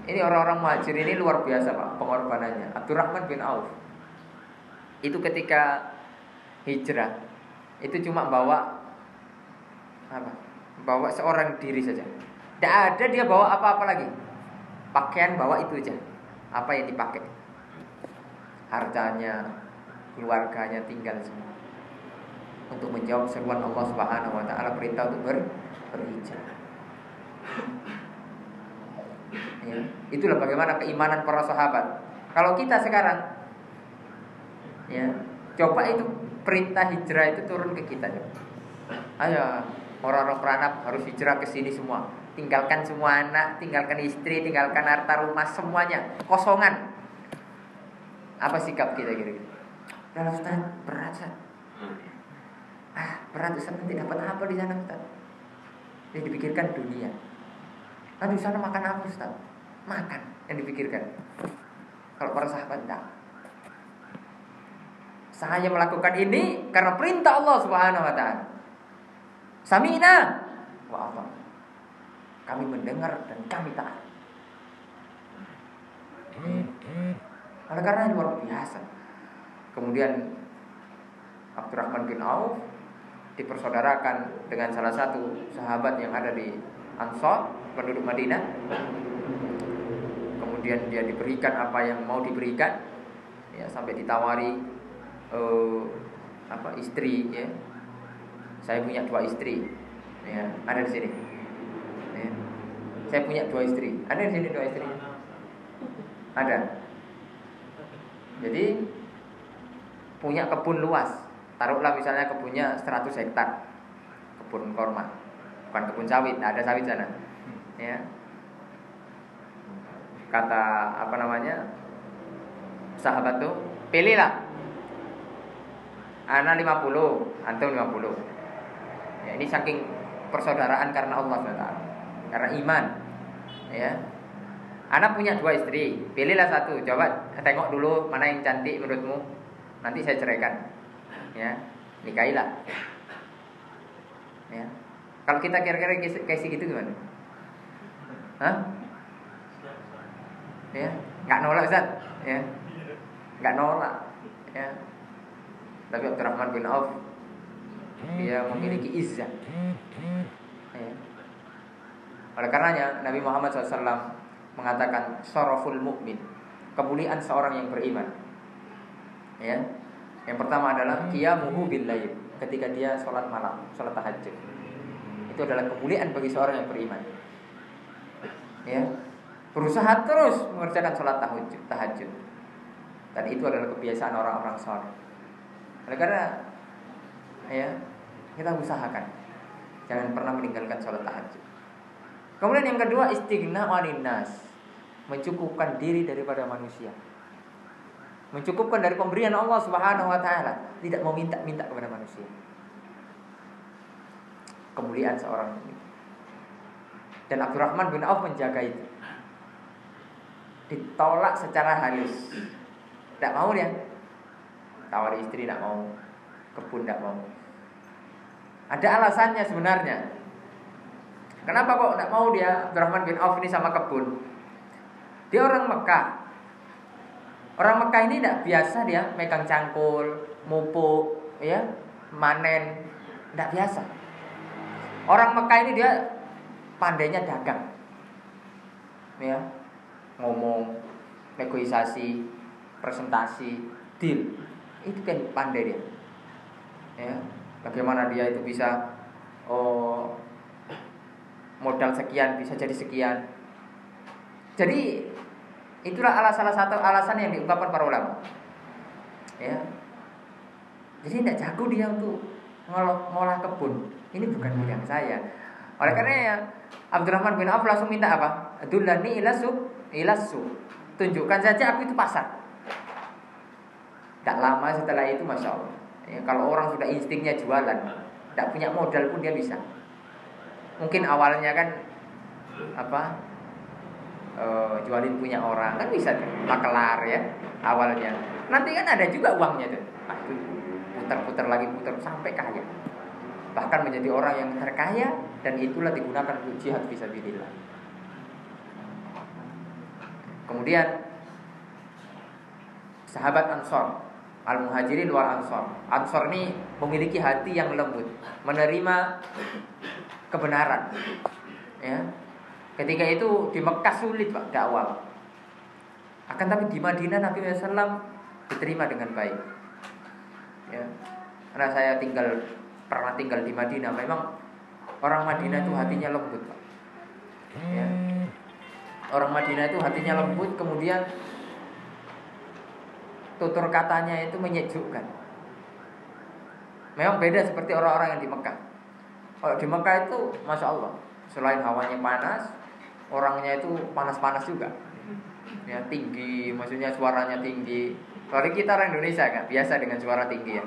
Ini orang-orang muhajirin ini luar biasa, Pak, pengorbanannya. Abdurrahman bin Auf itu ketika hijrah itu cuma bawa apa? Bawa seorang diri saja. Tidak ada dia bawa apa-apa lagi. Pakaian bawa itu aja. Apa yang dipakai? Hartanya, keluarganya tinggal semua. Untuk menjawab seruan Allah Subhanahu wa taala, perintah untuk berhijrah. Ya, itulah bagaimana keimanan para sahabat. Kalau kita sekarang, ya, coba itu perintah hijrah itu turun ke kita, ya. Ayo, orang-orang peranap harus hijrah ke sini semua. Tinggalkan semua anak, tinggalkan istri, tinggalkan harta rumah, semuanya kosongan. Apa sikap kita kira-kira? Udah Ustaz, berat Ustaz. Berat Ustaz, nanti dapat apa di sana Ustaz? Yang dipikirkan dunia. Nanti di sana makan apa Ustaz? Makan yang dipikirkan. Kalau para sahabat enggak. Saya melakukan ini karena perintah Allah Subhanahu wa taala. Sami'na wa ata'na. Kami mendengar dan kami taat. Oleh karena luar biasa. Kemudian Abdurrahman bin Auf dipersaudarakan dengan salah satu sahabat yang ada di Ansar, penduduk Madinah. Kemudian dia diberikan apa yang mau diberikan, ya, sampai ditawari istri, ya. Saya punya 2 istri, ya, ada di sini. Ya. Saya punya 2 istri. Ada di sini 2 istrinya? Ada. Jadi punya kebun luas. Taruhlah misalnya kebunnya 100 hektar. Kebun korma. Bukan kebun sawit, ada sawit sana. Ya. Kata sahabat tuh, pilihlah. Ana 50, antum 50. Ya, ini saking persaudaraan karena Allah SWT. Karena iman. Ya. Anak punya 2 istri, pilihlah satu. Coba tengok dulu mana yang cantik menurutmu. Nanti saya ceraikan. Ya, nikahilah. Ya. Kalau kita kira-kira kasih gitu gimana? Hah? Ya, nggak nolak Ustaz. Ya. Nggak nolak. Ya. Tapi Abdurrahman bin Auf dia memiliki izzah. Ya. Oleh karenanya Nabi Muhammad SAW mengatakan syaraful mukmin, kemuliaan seorang yang beriman. Ya. Yang pertama adalah qiyamuhu bil lail, ketika dia sholat malam, sholat tahajud. Itu adalah kemuliaan bagi seorang yang beriman. Ya. Berusaha terus mengerjakan sholat tahajud. Dan itu adalah kebiasaan orang-orang saleh. Oleh karena ya, kita usahakan jangan pernah meninggalkan sholat tahajud. Kemudian yang kedua, istighna 'anil nas, mencukupkan diri daripada manusia. Mencukupkan dari pemberian Allah Subhanahu wa taala, tidak mau minta-minta kepada manusia. Kemuliaan seorang ini. Dan Abdurrahman bin Auf menjaga itu. Ditolak secara halus. Tidak mau dia. Tawar istri tidak mau, kebun tidak mau. Ada alasannya sebenarnya. Kenapa kok tidak mau dia Abdurrahman bin Auf ini sama kebun? Dia orang Mekah. Orang Mekah ini tidak biasa dia megang cangkul, mupuk, ya, manen, tidak biasa. Orang Mekah ini dia pandainya dagang, ya, ngomong, negosiasi, presentasi, deal, itu kan pandai dia. Ya, bagaimana dia itu bisa modal sekian bisa jadi sekian. Jadi itulah salah satu alasan yang diungkapkan para ulama. Ya. Jadi tidak jago dia untuk ngolah kebun. Ini bukan bidang saya. Oleh karena ya, Abdurrahman bin Auf langsung minta apa? Adullani ilasu. Tunjukkan saja aku itu pasar. Tak lama setelah itu, masya Allah. Ya, kalau orang sudah instingnya jualan, tidak punya modal pun dia bisa. Mungkin awalnya kan jualin punya orang kan bisa tuh, makelar ya awalnya. Nanti kan ada juga uangnya tuh. Putar-putar lagi sampai kaya. Bahkan menjadi orang yang terkaya, dan itulah digunakan untuk jihad fisabilillah. Kemudian sahabat Ansor, Al-Muhajirin wal Ansor. Ansor ini memiliki hati yang lembut, menerima kebenaran. Ya. Ketika itu di Mekah sulit Pak dakwah. Akan tapi di Madinah Nabi SAW diterima dengan baik. Ya. Karena saya pernah tinggal di Madinah, memang orang Madinah itu hatinya lembut Pak. Ya. Orang Madinah itu hatinya lembut, kemudian tutur katanya itu menyejukkan. Memang beda seperti orang-orang yang di Mekah. Kalau di Mekah itu Masya Allah, selain hawanya panas, orangnya itu panas-panas juga. Ya, tinggi, maksudnya suaranya tinggi. Kalau kita orang Indonesia kan biasa dengan suara tinggi ya.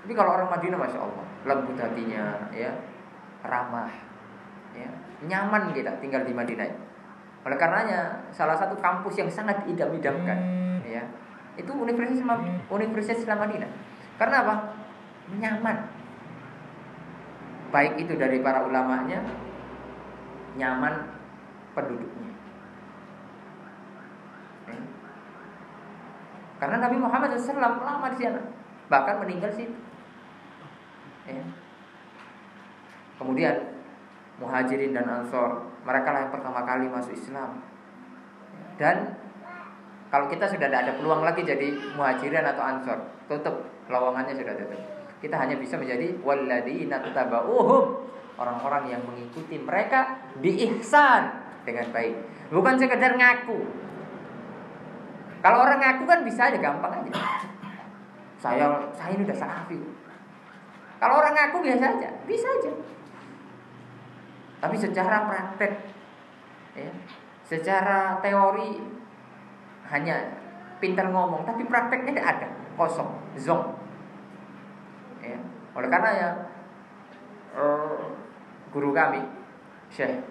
Tapi kalau orang Madinah Masya Allah, lembut hatinya, ya, ramah, ya, nyaman kita tinggal di Madinah. Oleh karenanya salah satu kampus yang sangat idam-idamkan, ya, itu Universitas Islam Madinah. Karena apa? Nyaman. Baik itu dari para ulamanya, nyaman penduduknya. Karena Nabi Muhammad SAW lama di sana, bahkan meninggal situ. Ya. Kemudian Muhajirin dan Ansor, mereka lah yang pertama kali masuk Islam. Dan kalau kita sudah tidak ada peluang lagi jadi Muhajirin atau Ansor, tutup, lowongannya sudah tutup. Kita hanya bisa menjadi walladzina tabauhum, orang-orang yang mengikuti mereka biihsan, dengan baik. Bukan sekedar ngaku. Kalau orang ngaku kan bisa aja, gampang aja. saya ini udah salafi. Kalau orang ngaku biasa aja, bisa aja. Tapi secara praktek, ya, secara teori hanya pintar ngomong, tapi prakteknya tidak ada, kosong, zong. Ya. Oleh karena ya, guru kami, Syekh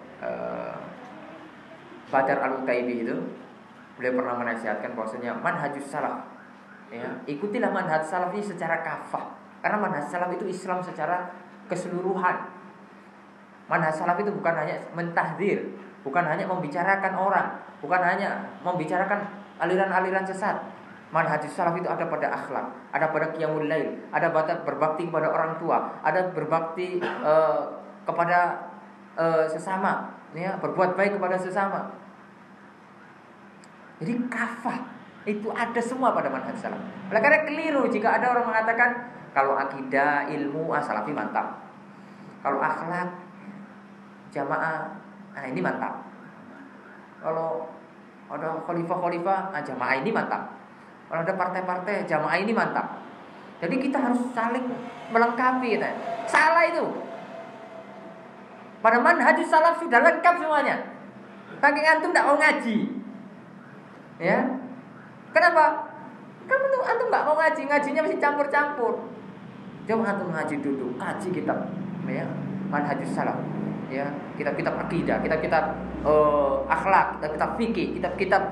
Badar Al-Utaibi itu, beliau pernah menasihatkan bahwasanya manhajus salaf, ya, ikutilah manhaj salaf ini secara kafah. Karena manhaj salaf itu Islam secara keseluruhan. Manhaj salaf itu bukan hanya mentahdzir, bukan hanya membicarakan orang, bukan hanya membicarakan aliran-aliran sesat. Manhaj salaf itu ada pada akhlak, ada pada qiyamul lail, ada pada berbakti kepada orang tua, ada berbakti kepada sesama, ya, berbuat baik kepada sesama. Jadi kafah itu ada semua pada manhaj salaf. Oleh karena keliru jika ada orang mengatakan kalau akidah, ilmu, salafi mantap. Kalau akhlak, jamaah, ini mantap. Kalau ada khalifah-khalifah, jamaah ini mantap. Kalau ada partai-partai, jamaah ini mantap. Jadi kita harus saling melengkapi. Gitu. Salah itu. Pada manhajus salaf sudah lengkap semuanya. Tapi antum tidak mau ngaji, ya? Kenapa? Kamu tuh antum nggak mau ngaji, ngajinya masih campur-campur. Coba antum ngaji dulu, kaji kitab, ya, manhajus salaf, ya, kitab-kitab akidah, kitab-kitab akhlak, kitab-kitab fikih, kitab-kitab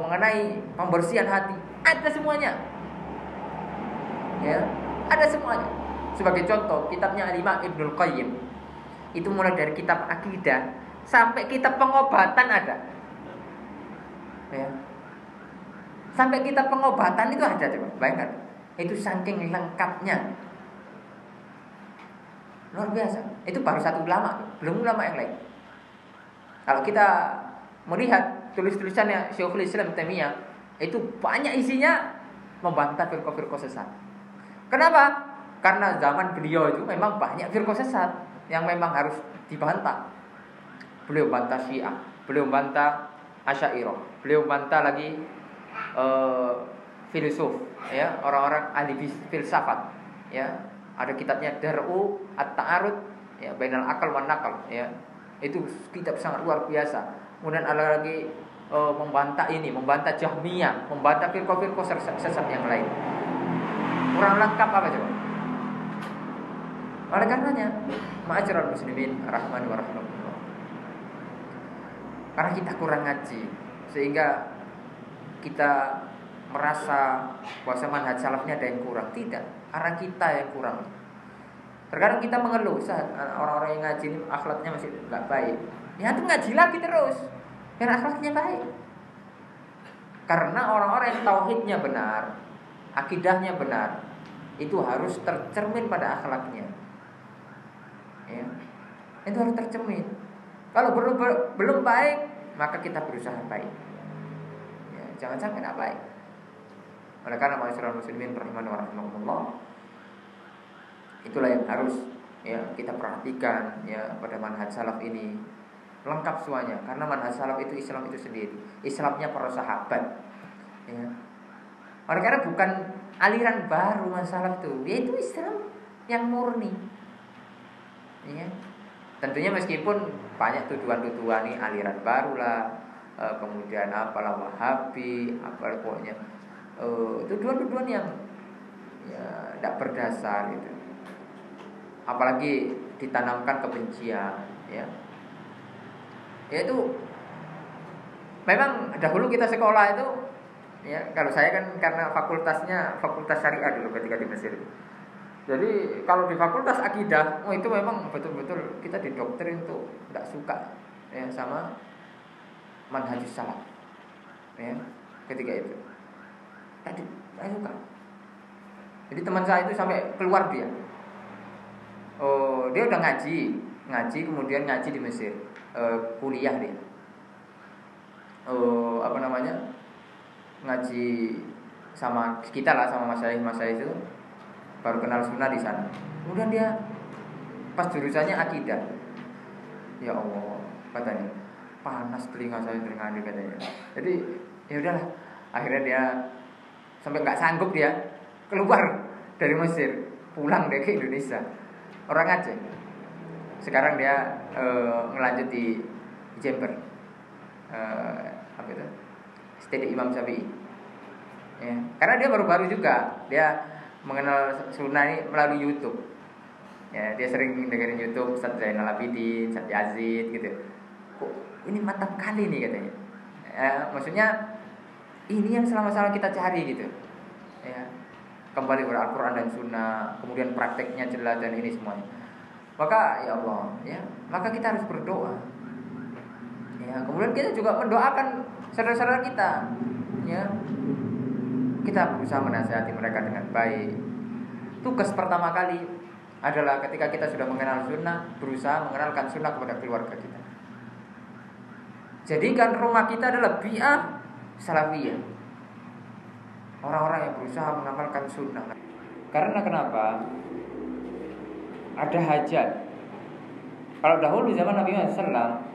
mengenai pembersihan hati, ada semuanya, ya, ada semuanya. Sebagai contoh, kitabnya Imam Ibnul Qayyim itu mulai dari kitab akidah sampai kitab pengobatan ada, ya, sampai kitab pengobatan itu ada, coba bayangkan, itu saking lengkapnya. Luar biasa. Itu baru satu ulama, belum ulama yang lain. Kalau kita melihat tulis-tulisannya Syekhul Islam Taimiyah, itu banyak isinya membantah firqah-firqah sesat. Kenapa? Karena zaman beliau itu memang banyak firqah sesat yang memang harus dibantah. Beliau bantah Syiah, beliau bantah Asy'ariyah, beliau bantah lagi filsuf, ya, orang-orang ahli filsafat, ya. Ada kitabnya Dar'u At-Ta'arud, ya, Bainal Aqal wan Naqal, ya. Itu kitab sangat luar biasa. Kemudian ada lagi membantah Jahmiyah, membantah firqah-firqah sesat yang lain. Kurang lengkap apa coba? Oleh karenanya, ma'asyiral muslimin rahmani wa rahimakumullah. Karena kita kurang ngaji, sehingga kita merasa bahwa manhaj salafnya ada yang kurang. Tidak, karena kita yang kurang. Terkadang kita mengeluh, orang-orang yang ngaji ini akhlaknya masih nggak baik. Ya itu ngaji lagi terus, biar akhlaknya baik. Karena orang-orang yang tauhidnya benar, akidahnya benar, itu harus tercermin pada akhlaknya, ya. Itu harus tercermin. Kalau belum baik, maka kita berusaha baik, ya, jangan sampai tidak baik. Oleh karena ma'asyiral muslimin rahimani wa rahimakumullah, itulah yang harus, ya, kita perhatikan, ya, pada manhaj salaf ini lengkap semuanya. Karena manhaj salaf itu Islam itu sendiri, Islamnya para sahabat, ya. Oleh karena bukan aliran baru manhaj salaf itu, yaitu Islam yang murni, ya. Tentunya meskipun banyak tuduhan-tuduhan nih aliran baru lah, kemudian apalah Wahabi, apalah pokoknya tuduhan-tuduhan yang, ya, tidak berdasar gitu. Apalagi ditanamkan kebencian, ya. Yaitu memang dahulu kita sekolah itu, ya, kalau saya kan karena fakultasnya fakultas syariah dulu ketika di Mesir. Jadi kalau di fakultas akidah, itu memang betul-betul kita didoktrin untuk tidak suka, ya, sama manhajus salaf, ya, ketika itu. Tadi saya suka. Jadi teman saya itu sampai keluar dia. Dia udah ngaji kemudian ngaji di Mesir, kuliah dia. Ngaji sama kita lah, sama masyayikh itu, baru kenal sunnah di sana. Kemudian dia pas jurusannya akidah. Ya Allah, katanya panas telinga saya dengar katanya. Jadi ya udahlah, akhirnya dia sampai nggak sanggup dia keluar dari Mesir, pulang dia ke Indonesia. Orang Aceh. Sekarang dia ngelanjut di Jember. Apa itu? Studi Imam Syafi'i. Ya, karena dia baru-baru juga dia mengenal sunnah ini melalui YouTube. Ya, dia sering dengerin YouTube Ustaz Zainal Abidin, Ustaz Yazid gitu. Kok ini mantap kali nih katanya. Maksudnya ini yang selama-selama kita cari gitu. Ya. Kembali kepada Al-Qur'an dan Sunnah, kemudian prakteknya jelas dan ini semuanya. Maka ya Allah, ya, maka kita harus berdoa. Ya, kemudian kita juga mendoakan saudara-saudara kita. Ya. Kita berusaha menasihati mereka dengan baik. Tugas pertama kali adalah ketika kita sudah mengenal sunnah, berusaha mengenalkan sunnah kepada keluarga kita. Jadikan rumah kita adalah bi'ah salafiyah. Orang-orang yang berusaha mengamalkan sunnah. Karena kenapa? Ada hajat. Kalau dahulu di zaman Nabi Muhammad SAW,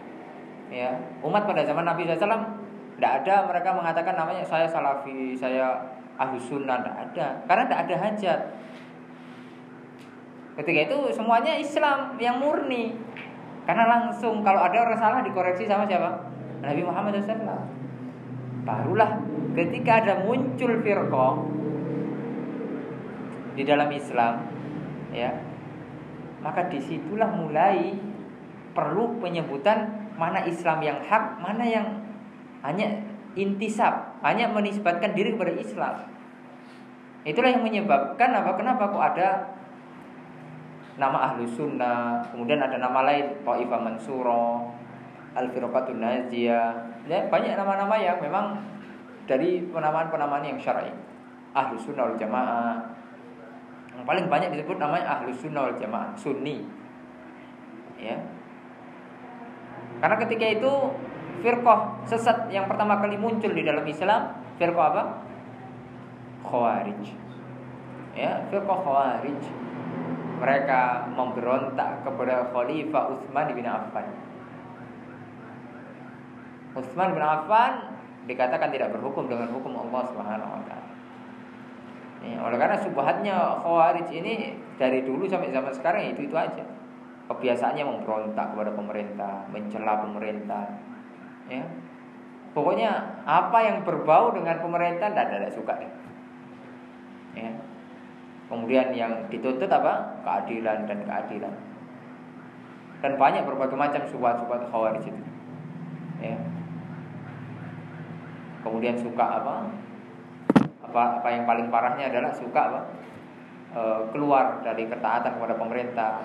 ya, umat pada zaman Nabi SAW tidak ada mereka mengatakan namanya saya salafi, saya ahlus sunnah, tidak ada. Karena tidak ada hajat. Ketika itu semuanya Islam yang murni. Karena langsung kalau ada orang salah dikoreksi sama siapa? Nabi Muhammad SAW. Barulah ketika ada muncul firqah di dalam Islam, ya, maka disitulah mulai perlu penyebutan mana Islam yang hak, mana yang hanya intisab, hanya menisbatkan diri kepada Islam. Itulah yang menyebabkan apa? Kenapa kok ada nama Ahlus Sunnah, kemudian ada nama lain Taifah Mansurah, Al-Firqatun Najiyah. Ya, banyak nama-nama yang memang dari penamaan-penamaan yang syar'i. Ahlus Sunnah wal Jamaah. Yang paling banyak disebut namanya Ahlus Sunnah wal Jamaah, Sunni. Ya. Karena ketika itu firqah sesat yang pertama kali muncul di dalam Islam, firqah apa? Khawarij. Ya, firqah Khawarij. Mereka memberontak kepada Khalifah Utsman bin Affan. Utsman bin Affan dikatakan tidak berhukum dengan hukum Allah Subhanahu wa taala. Ya, oleh karena subhatnya Khawarij ini dari dulu sampai zaman sekarang itu aja. Kebiasaannya memberontak kepada pemerintah, mencela pemerintah. Ya. Pokoknya apa yang berbau dengan pemerintah tidak suka deh. Ya. Kemudian yang dituntut apa? Keadilan dan keadilan. Dan banyak berbagai macam subhat-subhat Khawarij itu. Ya. Kemudian suka apa? Apa yang paling parahnya adalah suka apa? Keluar dari ketaatan kepada pemerintah.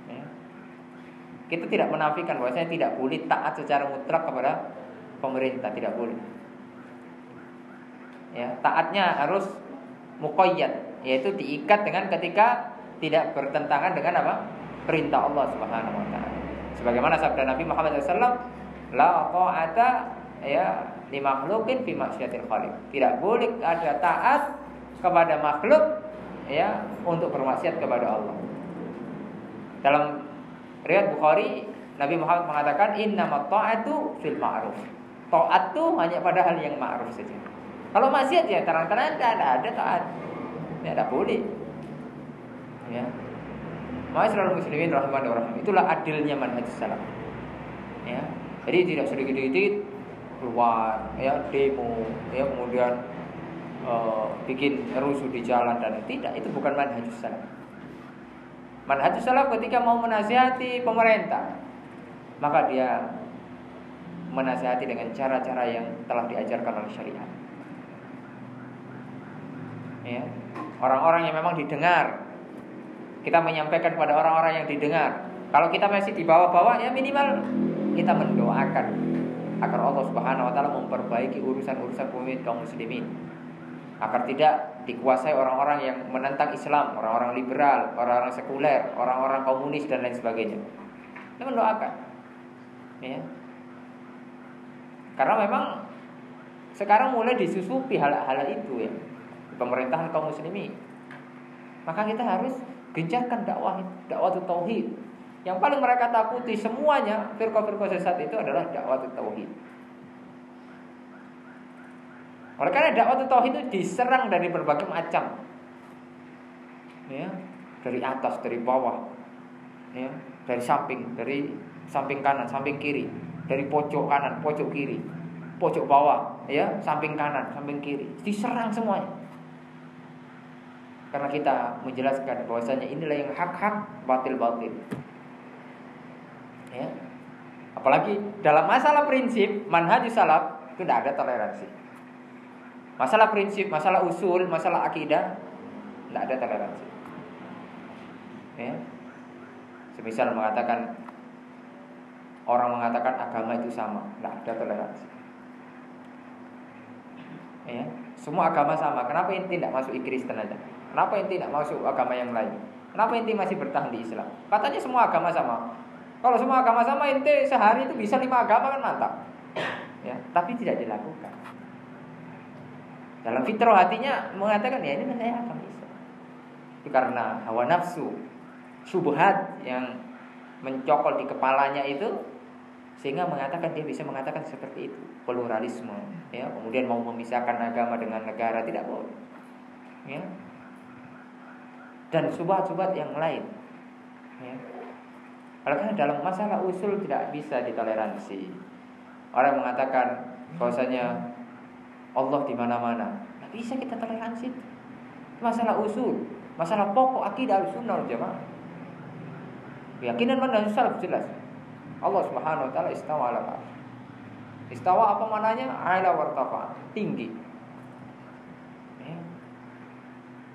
Ya. Kita tidak menafikan bahwasanya tidak boleh taat secara mutlak kepada pemerintah, tidak boleh. Ya, taatnya harus muqayyad, yaitu diikat dengan ketika tidak bertentangan dengan apa? Perintah Allah Subhanahu wa taala. Sebagaimana sabda Nabi Muhammad SAW, la ta'ata ya li makhluqin fi maksiatil khaliq. Tidak boleh ada taat kepada makhluk ya untuk bermaksiat kepada Allah. Dalam riwayat Bukhari, Nabi Muhammad mengatakan innamat ta'atu fil ma'ruf. Taat itu hanya pada hal yang ma'ruf saja. Kalau maksiat ya terang-terangan tidak ada taat. Tidak boleh. Ya. Ma'asyiral muslimin rahimani wa rahim. Itulah adilnya manhaj salaf. Ya. Jadi tidak sedikit-sedikit keluar ya demo ya kemudian bikin rusuh di jalan dan tidak, itu bukan manhaj salaf. Manhaj salaf ketika mau menasihati pemerintah, maka dia menasihati dengan cara-cara yang telah diajarkan oleh syariat. Ya. Orang-orang yang memang didengar, kita menyampaikan kepada orang-orang yang didengar. Kalau kita masih di bawah-bawah, ya minimal kita mendoakan agar Allah Subhanahu wa taala memperbaiki urusan-urusan kaum muslimin, agar tidak dikuasai orang-orang yang menentang Islam, orang-orang liberal, orang-orang sekuler, orang-orang komunis dan lain sebagainya. Kita mendoakan. Ya. Karena memang sekarang mulai disusupi hal-hal itu ya, pemerintahan kaum muslimin. Maka kita harus gencarkan dakwah tauhid. Yang paling mereka takuti semuanya firqah-firqah sesat itu adalah dakwah tauhid. Oleh karena dakwah tauhid itu diserang dari berbagai macam, ya, dari atas, dari bawah, ya, dari samping kanan, samping kiri, dari pojok kanan, pojok kiri, pojok bawah, ya, samping kanan, samping kiri, diserang semuanya. Karena kita menjelaskan bahwasanya inilah yang hak-hak, batil-batil. Ya. Apalagi dalam masalah prinsip, manhajus salaf itu tidak ada toleransi. Masalah prinsip, masalah usul, masalah akidah tidak ada toleransi. Ya. Semisal mengatakan orang mengatakan agama itu sama, tidak ada toleransi. Ya. Semua agama sama. Kenapa inti tidak masuk Kristen aja? Kenapa inti tidak masuk agama yang lain? Kenapa inti masih bertahan di Islam? Katanya semua agama sama. Kalau semua agama sama, inti sehari itu bisa 5 agama kan mantap. Ya, tapi tidak dilakukan. Dalam fitrah hatinya mengatakan ya ini saya agama Islam. Itu karena hawa nafsu, syubhat yang mencokol di kepalanya itu, sehingga mengatakan dia bisa mengatakan seperti itu, pluralisme. Ya, kemudian mau memisahkan agama dengan negara tidak boleh. Ya. Dan subhat-subhat yang lain. Ya. Karena dalam masalah usul tidak bisa ditoleransi. Orang mengatakan bahwasanya Allah di mana-mana, tidak bisa kita toleransi. Masalah usul, masalah pokok akidah Ahlussunnah wal Jamaah. Keyakinan manhaj salaf jelas. Allah Subhanahu wa taala istawa 'ala al-'arsy. Istawa apa maknanya? Ala wartafa, tinggi. Ya.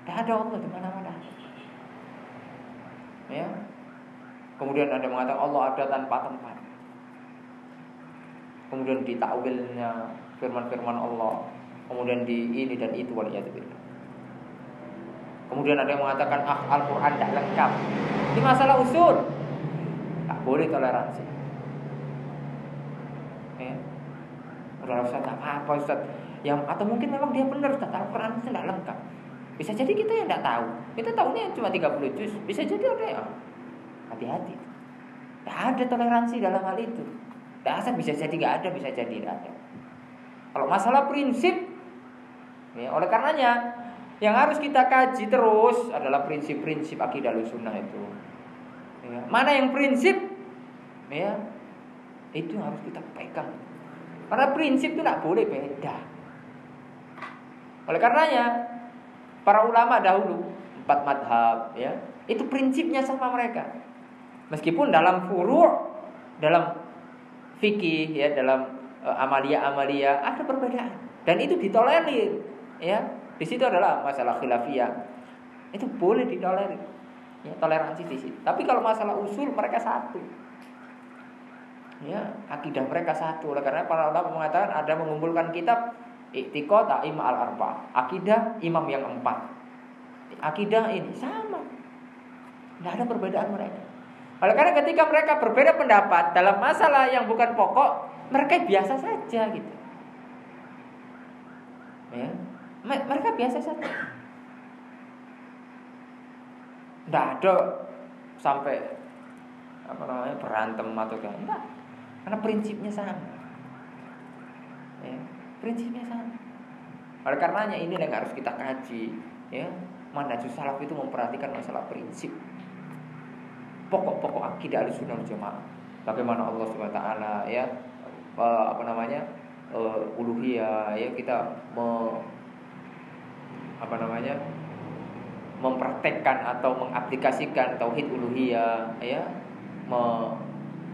Tidak ada Allah di mana-mana. Ya. Kemudian ada mengatakan Allah ada tanpa tempat. Kemudian ditakwilnya firman-firman Allah. Kemudian di ini dan itu waliyadzubillah. Kemudian ada yang mengatakan Al-Qur'an tidak lengkap. Ini masalah usul. Tak boleh toleransi. Ya. Udah Ustaz, tak apa Ustaz. Yang atau mungkin memang dia benar Ustaz, Al-Qur'an itu tidak lengkap. Bisa jadi kita yang tidak tahu. Kita tahunya cuma 30 juz. Bisa jadi ada ya. Hati-hati. Tidak ada toleransi dalam hal itu. Dasar bisa jadi tidak ada, bisa jadi tidak ada. Kalau masalah prinsip, ya, oleh karenanya yang harus kita kaji terus adalah prinsip-prinsip akidah Ahlussunnah itu. Ya, mana yang prinsip, ya, itu harus kita pegang. Karena prinsip itu tidak boleh beda. Oleh karenanya para ulama dahulu 4 madhab, ya, itu prinsipnya sama mereka. Meskipun dalam furu', dalam fikih, ya, dalam amalia-amalia ada perbedaan dan itu ditolerir, ya. Di situ adalah masalah khilafiyah. Itu boleh ditolerir. Ya, toleransi di situ. Tapi kalau masalah usul mereka satu. Ya, akidah mereka satu. Oleh karena para ulama mengatakan ada mengumpulkan kitab I'tiqad A'imah al-Arba', akidah imam yang 4. Akidah ini sama. Tidak ada perbedaan mereka. Oleh karena ketika mereka berbeda pendapat dalam masalah yang bukan pokok, mereka biasa saja gitu. Ya, mereka biasa saja. Tidak ada sampai berantem atau enggak. Karena prinsipnya sama. Ya, prinsipnya sama. Oleh karenanya ini yang harus kita kaji, ya. Manhajus salaf itu memperhatikan masalah prinsip. Pokok-pokok akidah Ahlussunnah wal Jamaah. Bagaimana Allah Subhanahu wa taala, ya, uluhiyah, ya, kita mempraktekkan atau mengaplikasikan tauhid uluhiyah, ya,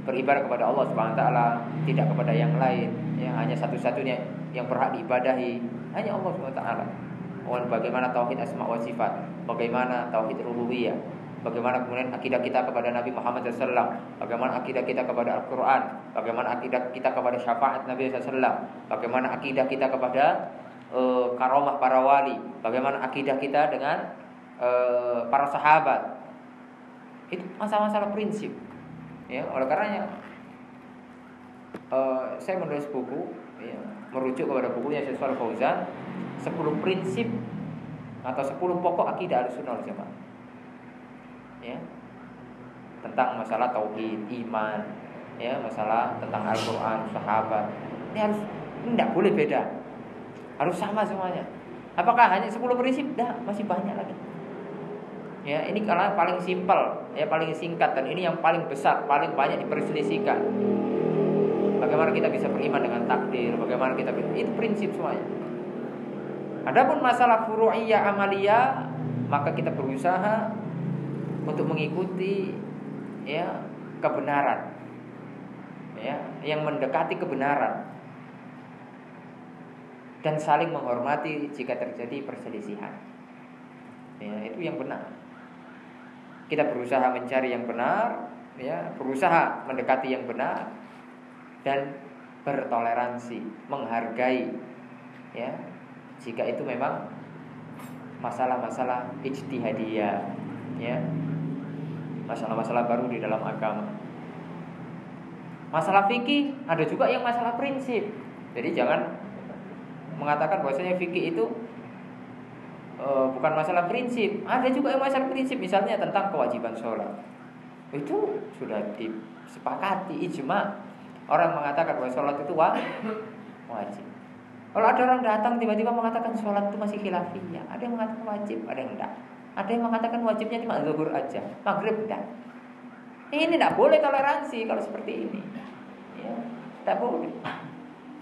beribadah kepada Allah Subhanahu wa taala, tidak kepada yang lain, ya, hanya satu-satunya yang berhak diibadahi hanya Allah Subhanahu wa taala. Bagaimana tauhid asma wa sifat, bagaimana tauhid rububiyah, bagaimana kemudian akidah kita kepada Nabi Muhammad SAW, bagaimana akidah kita kepada Al-Quran, bagaimana akidah kita kepada syafaat Nabi SAW, bagaimana akidah kita kepada karomah para wali, bagaimana akidah kita dengan para sahabat. Itu masalah-masalah prinsip, ya. Oleh karenanya saya menulis buku, ya, merujuk kepada bukunya Syekh Shalih Fauzan, 10 prinsip atau 10 pokok akidah Ahlussunnah wal Jamaah, ya, tentang masalah tauhid, iman, ya, masalah tentang Al-Quran, sahabat. Ini tidak boleh beda. Harus sama semuanya. Apakah hanya 10 prinsip? Dah, masih banyak lagi. Ya, ini karena paling simpel, ya paling singkat, dan ini yang paling besar, paling banyak diperselisihkan. Bagaimana kita bisa beriman dengan takdir? Bagaimana kita itu prinsip semuanya. Adapun masalah furu'iyah amaliyah, maka kita berusaha untuk mengikuti ya kebenaran, ya yang mendekati kebenaran, dan saling menghormati jika terjadi perselisihan. Ya, itu yang benar. Kita berusaha mencari yang benar, ya, berusaha mendekati yang benar, dan bertoleransi, menghargai, ya, jika itu memang masalah-masalah ijtihadiyah, ya, masalah-masalah baru di dalam agama. Masalah fikih ada juga yang masalah prinsip. Jadi jangan mengatakan bahwasanya fikih itu bukan masalah prinsip. Ada juga yang masalah prinsip, misalnya tentang kewajiban sholat. Itu sudah disepakati ijma. Orang mengatakan bahwa sholat itu wajib. Kalau ada orang datang tiba-tiba mengatakan sholat itu masih khilafiyah, ada yang mengatakan wajib, ada yang enggak. Ada yang mengatakan wajibnya cuma zuhur aja, maghrib enggak. Ini tidak boleh toleransi kalau seperti ini, ya, tidak boleh.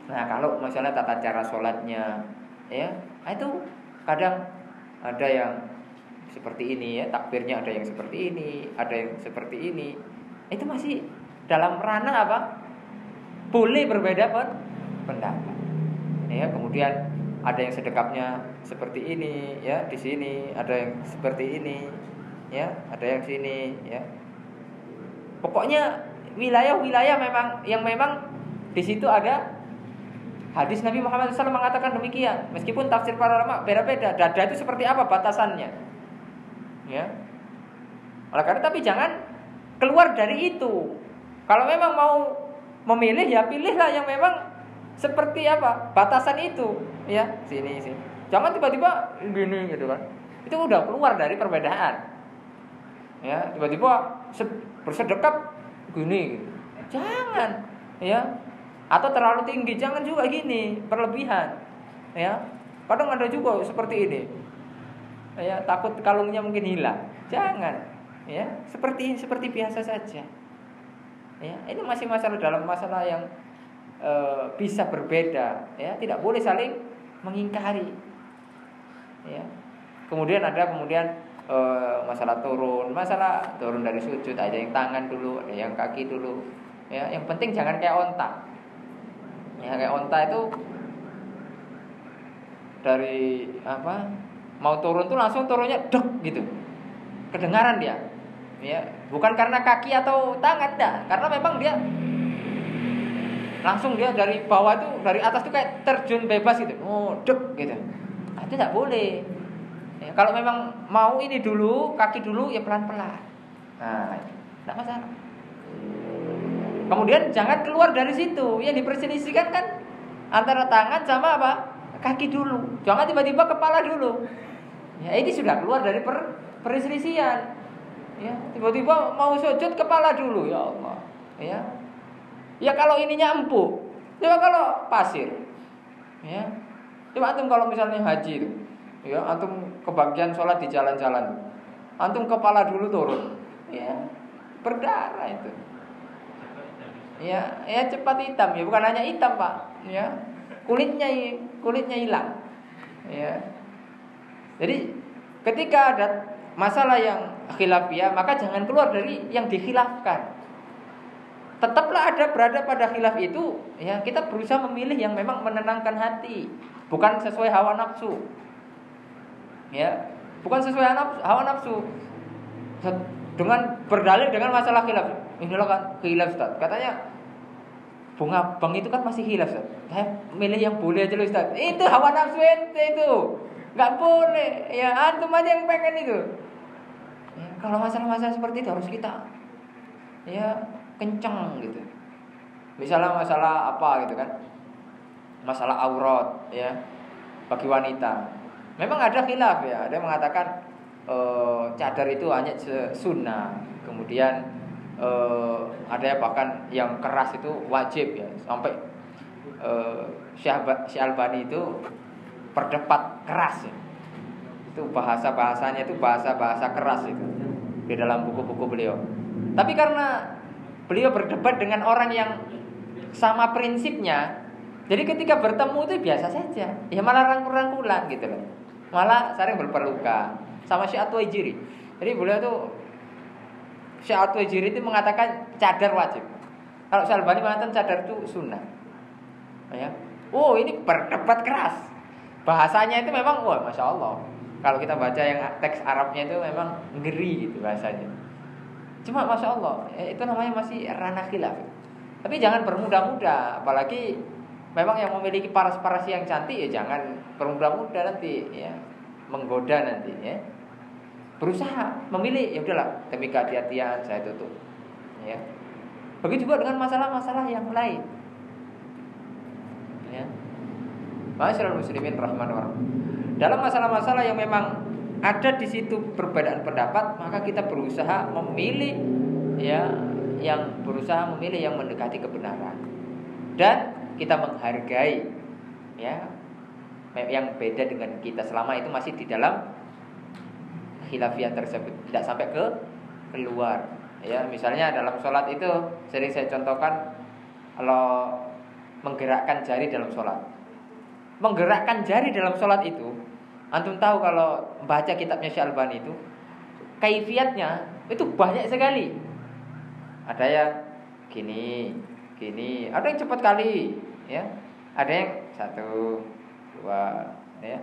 Nah, kalau masalah tata cara sholatnya, ya, itu kadang ada yang seperti ini, ya, takbirnya ada yang seperti ini, ada yang seperti ini. Itu masih dalam ranah apa? Boleh berbeda pendapat. Ya, kemudian ada yang sedekapnya seperti ini, ya, di sini ada yang seperti ini, ya, ada yang sini, ya. Pokoknya wilayah-wilayah memang di situ ada hadis Nabi Muhammad SAW mengatakan demikian. Meskipun tafsir para ulama beda-beda. Dada itu seperti apa batasannya, ya. Oleh karena tapi jangan keluar dari itu. Kalau memang mau memilih, ya pilihlah yang memang seperti apa batasan itu, ya, sini. Jangan tiba-tiba gini gitu kan. Itu udah keluar dari perbedaan. Ya, tiba-tiba bersedekap gini gitu. Jangan, ya. Atau terlalu tinggi, jangan juga gini, berlebihan. Ya. Kadang ada juga seperti ini. Ya, takut kalungnya mungkin hilang. Jangan, ya. Seperti biasa saja. Ya, ini masih dalam masalah yang bisa berbeda, ya, tidak boleh saling mengingkari, ya. Kemudian masalah turun dari sujud, ada yang tangan dulu, ada yang kaki dulu, ya. Yang penting jangan kayak onta, ya, kayak onta itu dari apa mau turun tuh langsung turunnya dek gitu, kedengaran dia, ya, bukan karena kaki atau tangan, dah, karena memang dia langsung dia dari bawah itu, dari atas tuh kayak terjun bebas gitu. Oh, dek gitu. Nah, itu tidak boleh. Ya, kalau memang mau ini dulu, kaki dulu, ya pelan-pelan. Nah, tidak masalah. Kemudian jangan keluar dari situ. Yang diperselisihkan kan antara tangan sama apa? Kaki dulu. Jangan tiba-tiba kepala dulu. Ya, ini sudah keluar dari perselisihan. Ya, tiba-tiba mau sujud kepala dulu, ya Allah. Ya. Ya kalau ininya empuk, coba kalau pasir, ya. Coba antum kalau misalnya haji itu, ya, antum kebagian sholat di jalan-jalan, antum kepala dulu turun, ya, berdarah itu, ya cepat hitam, ya, bukan hanya hitam pak, ya, kulitnya hilang, ya. Jadi ketika ada masalah yang khilafiyah, maka jangan keluar dari yang dikhilafkan. Tetaplah berada pada khilaf itu, ya, kita berusaha memilih yang memang menenangkan hati, bukan sesuai hawa nafsu, ya, bukan sesuai hawa nafsu. Dengan berdalil dengan masalah khilaf, inilah kan khilaf Ustaz, katanya bunga bang itu kan masih khilaf Ustaz, saya milih yang boleh aja loh Ustaz. Itu hawa nafsu ente itu, nggak boleh, ya, antum aja yang pengen itu, ya. Kalau masalah-masalah seperti itu harus kita, ya, kencang gitu. Misalnya masalah apa gitu kan, masalah aurat, ya, bagi wanita. Memang ada khilaf, ya. Ada yang mengatakan cadar itu hanya sunnah. Kemudian ada bahkan yang keras itu wajib, ya. Sampai Syekh Albani itu berdebat keras ya. Itu bahasanya itu bahasa keras itu di dalam buku-buku beliau. Tapi karena beliau berdebat dengan orang yang sama prinsipnya, jadi ketika bertemu itu biasa saja. Ya malah rangkul-rangkulan gitu loh. Malah sering berpelukan sama Syekh At-Tuwaijiri. Jadi beliau tuh Syekh At-Tuwaijiri itu mengatakan cadar wajib. Kalau Syekh Albani mengatakan cadar itu sunnah. Ya. Oh, ini berdebat keras. Bahasanya itu memang wah Masya Allah. Kalau kita baca yang teks Arabnya itu memang ngeri gitu bahasanya. Cuma Masya Allah, itu namanya masih ranah khilaf. Tapi jangan bermudah-mudah. Apalagi memang yang memiliki paras-paras yang cantik ya jangan bermudah-mudah nanti ya, menggoda nanti ya. Berusaha memilih, ya udahlah demi kehati-hatian saya tutup. Ya. Begitu juga dengan masalah-masalah yang lain. Ya. Masyaallah muslimin rahimahullah. Dalam masalah-masalah yang memang ada di situ perbedaan pendapat, maka kita berusaha memilih ya, yang mendekati kebenaran. Dan kita menghargai ya yang beda dengan kita selama itu masih di dalam khilafiyah tersebut, tidak sampai keluar. Ya, misalnya dalam sholat itu sering saya contohkan, kalau menggerakkan jari dalam sholat. Menggerakkan jari dalam sholat itu, antum tahu kalau baca kitabnya Syekh Albani itu, kaifiatnya itu banyak sekali. Ada yang gini, ada yang cepat kali, ya. Ada yang 1, 2, ya.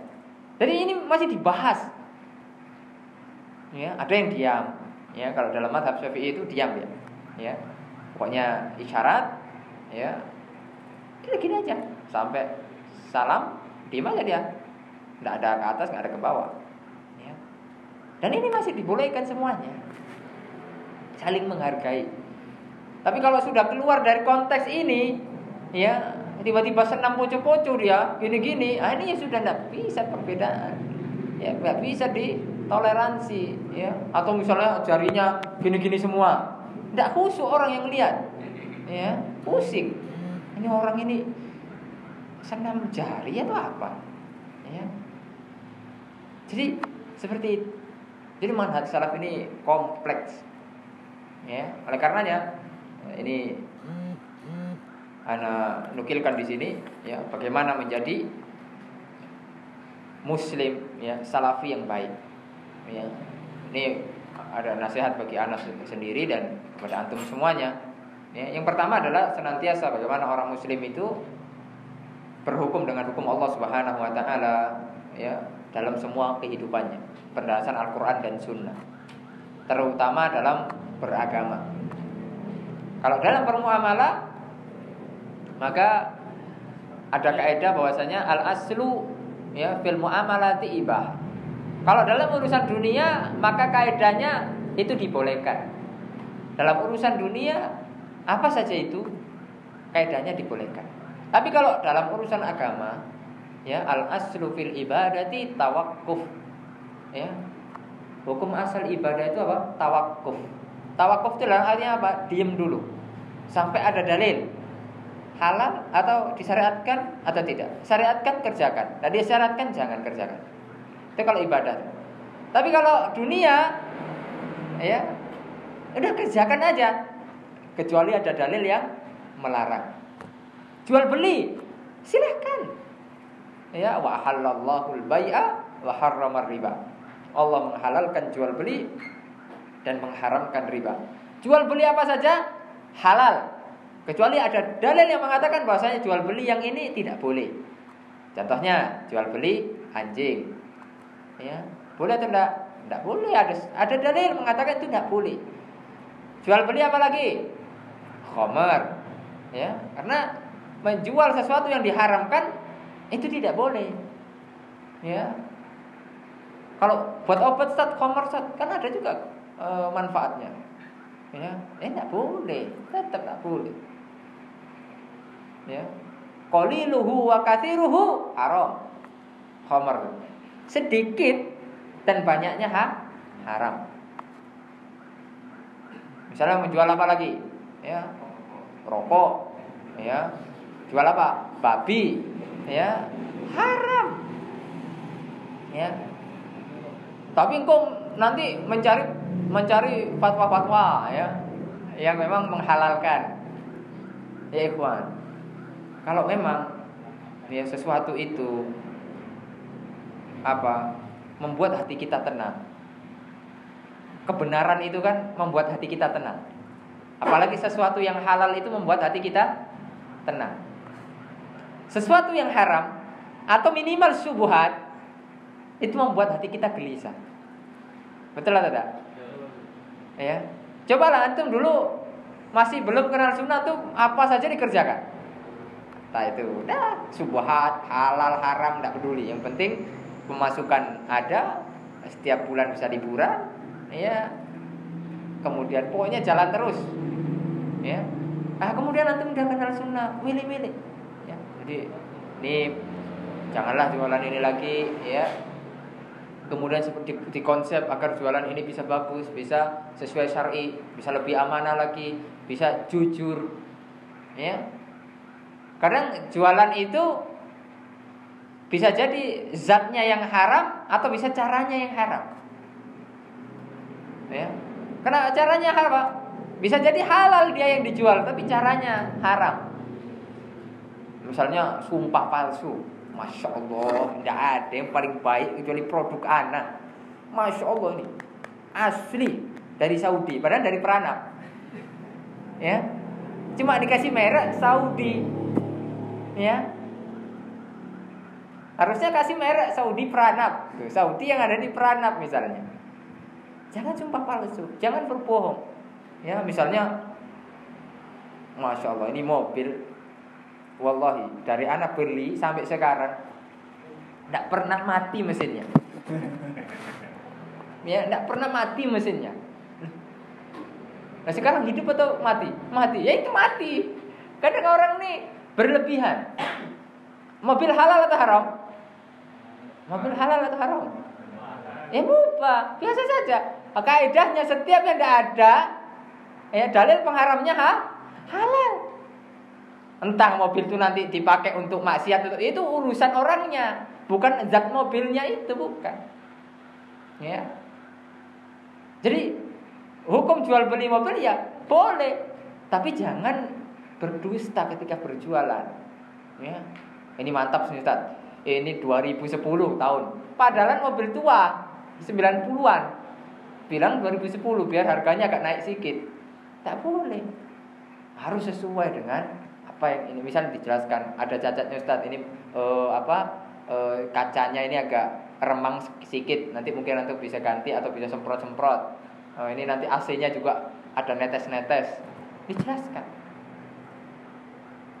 Jadi ini masih dibahas. Ya, ada yang diam. Ya, kalau dalam mazhab Syafi'i itu diam ya. Ya. Pokoknya isyarat, ya. Gini aja sampai salam, diam aja dia. Enggak ada ke atas, enggak ada ke bawah. Ya. Dan ini masih dibolehkan semuanya. Saling menghargai. Tapi kalau sudah keluar dari konteks ini, ya, tiba-tiba senam poco-poco dia, gini-gini, ini ya sudah enggak bisa perbedaan. Ya, enggak bisa ditoleransi, ya. Atau misalnya jarinya gini-gini semua. Enggak khusyuk orang yang lihat. Ya, pusing. Ini orang ini senam jari atau apa? Ya. Jadi seperti itu. Jadi manhaj salaf ini kompleks. Ya, oleh karenanya ini ana nukilkan di sini ya bagaimana menjadi muslim ya salafi yang baik. Ya. Ini ada nasihat bagi ana sendiri dan kepada antum semuanya. Ya, yang pertama adalah senantiasa bagaimana orang muslim itu berhukum dengan hukum Allah Subhanahu wa taala ya dalam semua kehidupannya berdasarkan Al-Qur'an dan Sunnah. Terutama dalam beragama. Kalau dalam bermuamalah maka ada kaidah bahwasanya al-aslu ya fil muamalati ibah. Kalau dalam urusan dunia maka kaidahnya itu dibolehkan. Dalam urusan dunia apa saja itu kaidahnya dibolehkan. Tapi kalau dalam urusan agama ya al-aslu fil ibadati tawakkuf. Ya. Hukum asal ibadah itu apa? Tawakkuf. Tawakkuf itu artinya apa? Diam dulu sampai ada dalil halal atau disyariatkan atau tidak. Syariatkan kerjakan. Tadi syaratkan jangan kerjakan. Itu kalau ibadah. Tapi kalau dunia ya udah kerjakan aja kecuali ada dalil yang melarang. Jual beli silahkan. Ya wa halallahu al-bai'a wa harrama riba. Allah menghalalkan jual beli dan mengharamkan riba. Jual beli apa saja halal, kecuali ada dalil yang mengatakan bahwasanya jual beli yang ini tidak boleh. Contohnya jual beli anjing, ya boleh atau tidak? Tidak boleh. Ada dalil mengatakan itu tidak boleh. Jual beli apa lagi? Khamar, ya karena menjual sesuatu yang diharamkan itu tidak boleh, ya. Kalau buat obat stat, khamar stat, kan ada juga manfaatnya. Ya, tidak boleh, tetap tidak boleh. Ya, qaliluhu wa katsiruhu haram. Khamar sedikit dan banyaknya haram. Misalnya menjual apa lagi? Ya, rokok. Ya, jual apa? Babi. Ya, haram. Ya. Tapi engkau nanti mencari fatwa-fatwa ya yang memang menghalalkan. Ya ikhwan. Kalau memang ya sesuatu itu membuat hati kita tenang. Kebenaran itu kan membuat hati kita tenang. Apalagi sesuatu yang halal itu membuat hati kita tenang. Sesuatu yang haram atau minimal syubhat itu membuat hati kita gelisah. Betul atau tidak? Ya. Cobalah antum dulu masih belum kenal sunnah tuh apa saja dikerjakan. Nah itu udah syubhat, halal, haram tidak peduli. Yang penting pemasukan ada, setiap bulan bisa liburan, ya. Kemudian pokoknya jalan terus. Ya. Kemudian antum udah kenal sunnah, milih-milih. Ya. Jadi ini janganlah jualan ini lagi, ya. Kemudian seperti di konsep agar jualan ini bisa bagus, bisa sesuai syar'i, bisa lebih amanah lagi, bisa jujur. Ya. Kadang jualan itu bisa jadi zatnya yang haram atau bisa caranya yang haram. Ya. Karena caranya haram, bisa jadi halal dia yang dijual tapi caranya haram. Misalnya sumpah palsu. Masya Allah, tidak ada yang paling baik kecuali produk anak. Masya Allah ini asli dari Saudi, padahal dari Peranap. Ya, cuma dikasih merek Saudi. Ya, harusnya kasih merek Saudi Peranap. Tuh, Saudi yang ada di Peranap misalnya. Jangan sumpah palsu, jangan berbohong. Ya, misalnya, Masya Allah ini mobil. Wallahi dari anak beli sampai sekarang tidak pernah mati mesinnya. Ya, tidak pernah mati mesinnya. Nah sekarang hidup atau mati? Mati. Ya itu mati. Kadang orang nih berlebihan. Mobil halal atau haram? Mobil halal atau haram? Ya mubah, biasa saja. Kaidahnya setiap yang tidak ada, ya dalil pengharamnya halal. Entah mobil itu nanti dipakai untuk maksiat itu urusan orangnya, bukan zat mobilnya itu, bukan. Ya. Jadi hukum jual beli mobil ya boleh, tapi jangan berdusta ketika berjualan. Ya. Ini mantap sih Ustaz. Ini 2010 tahun. Padahal mobil tua 90-an. Bilang 2010 biar harganya agak naik sedikit. Tak boleh. Harus sesuai dengan apa yang ini, misal dijelaskan ada cacatnya Ustaz ini kacanya ini agak remang sedikit, nanti mungkin nanti bisa ganti atau bisa semprot-semprot. Ini nanti AC-nya juga ada netes-netes, dijelaskan.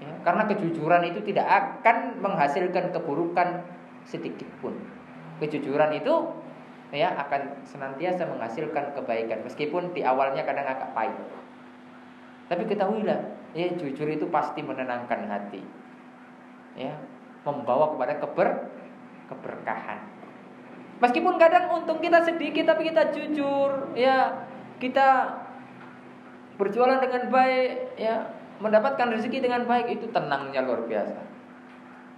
Ya, karena kejujuran itu tidak akan menghasilkan keburukan sedikit pun. Kejujuran itu ya akan senantiasa menghasilkan kebaikan meskipun di awalnya kadang agak pahit. Tapi ketahuilah, ya jujur itu pasti menenangkan hati. Ya, membawa kepada keberkahan. Meskipun kadang untung kita sedikit tapi kita jujur, ya, kita berjualan dengan baik, ya, mendapatkan rezeki dengan baik, itu tenangnya luar biasa.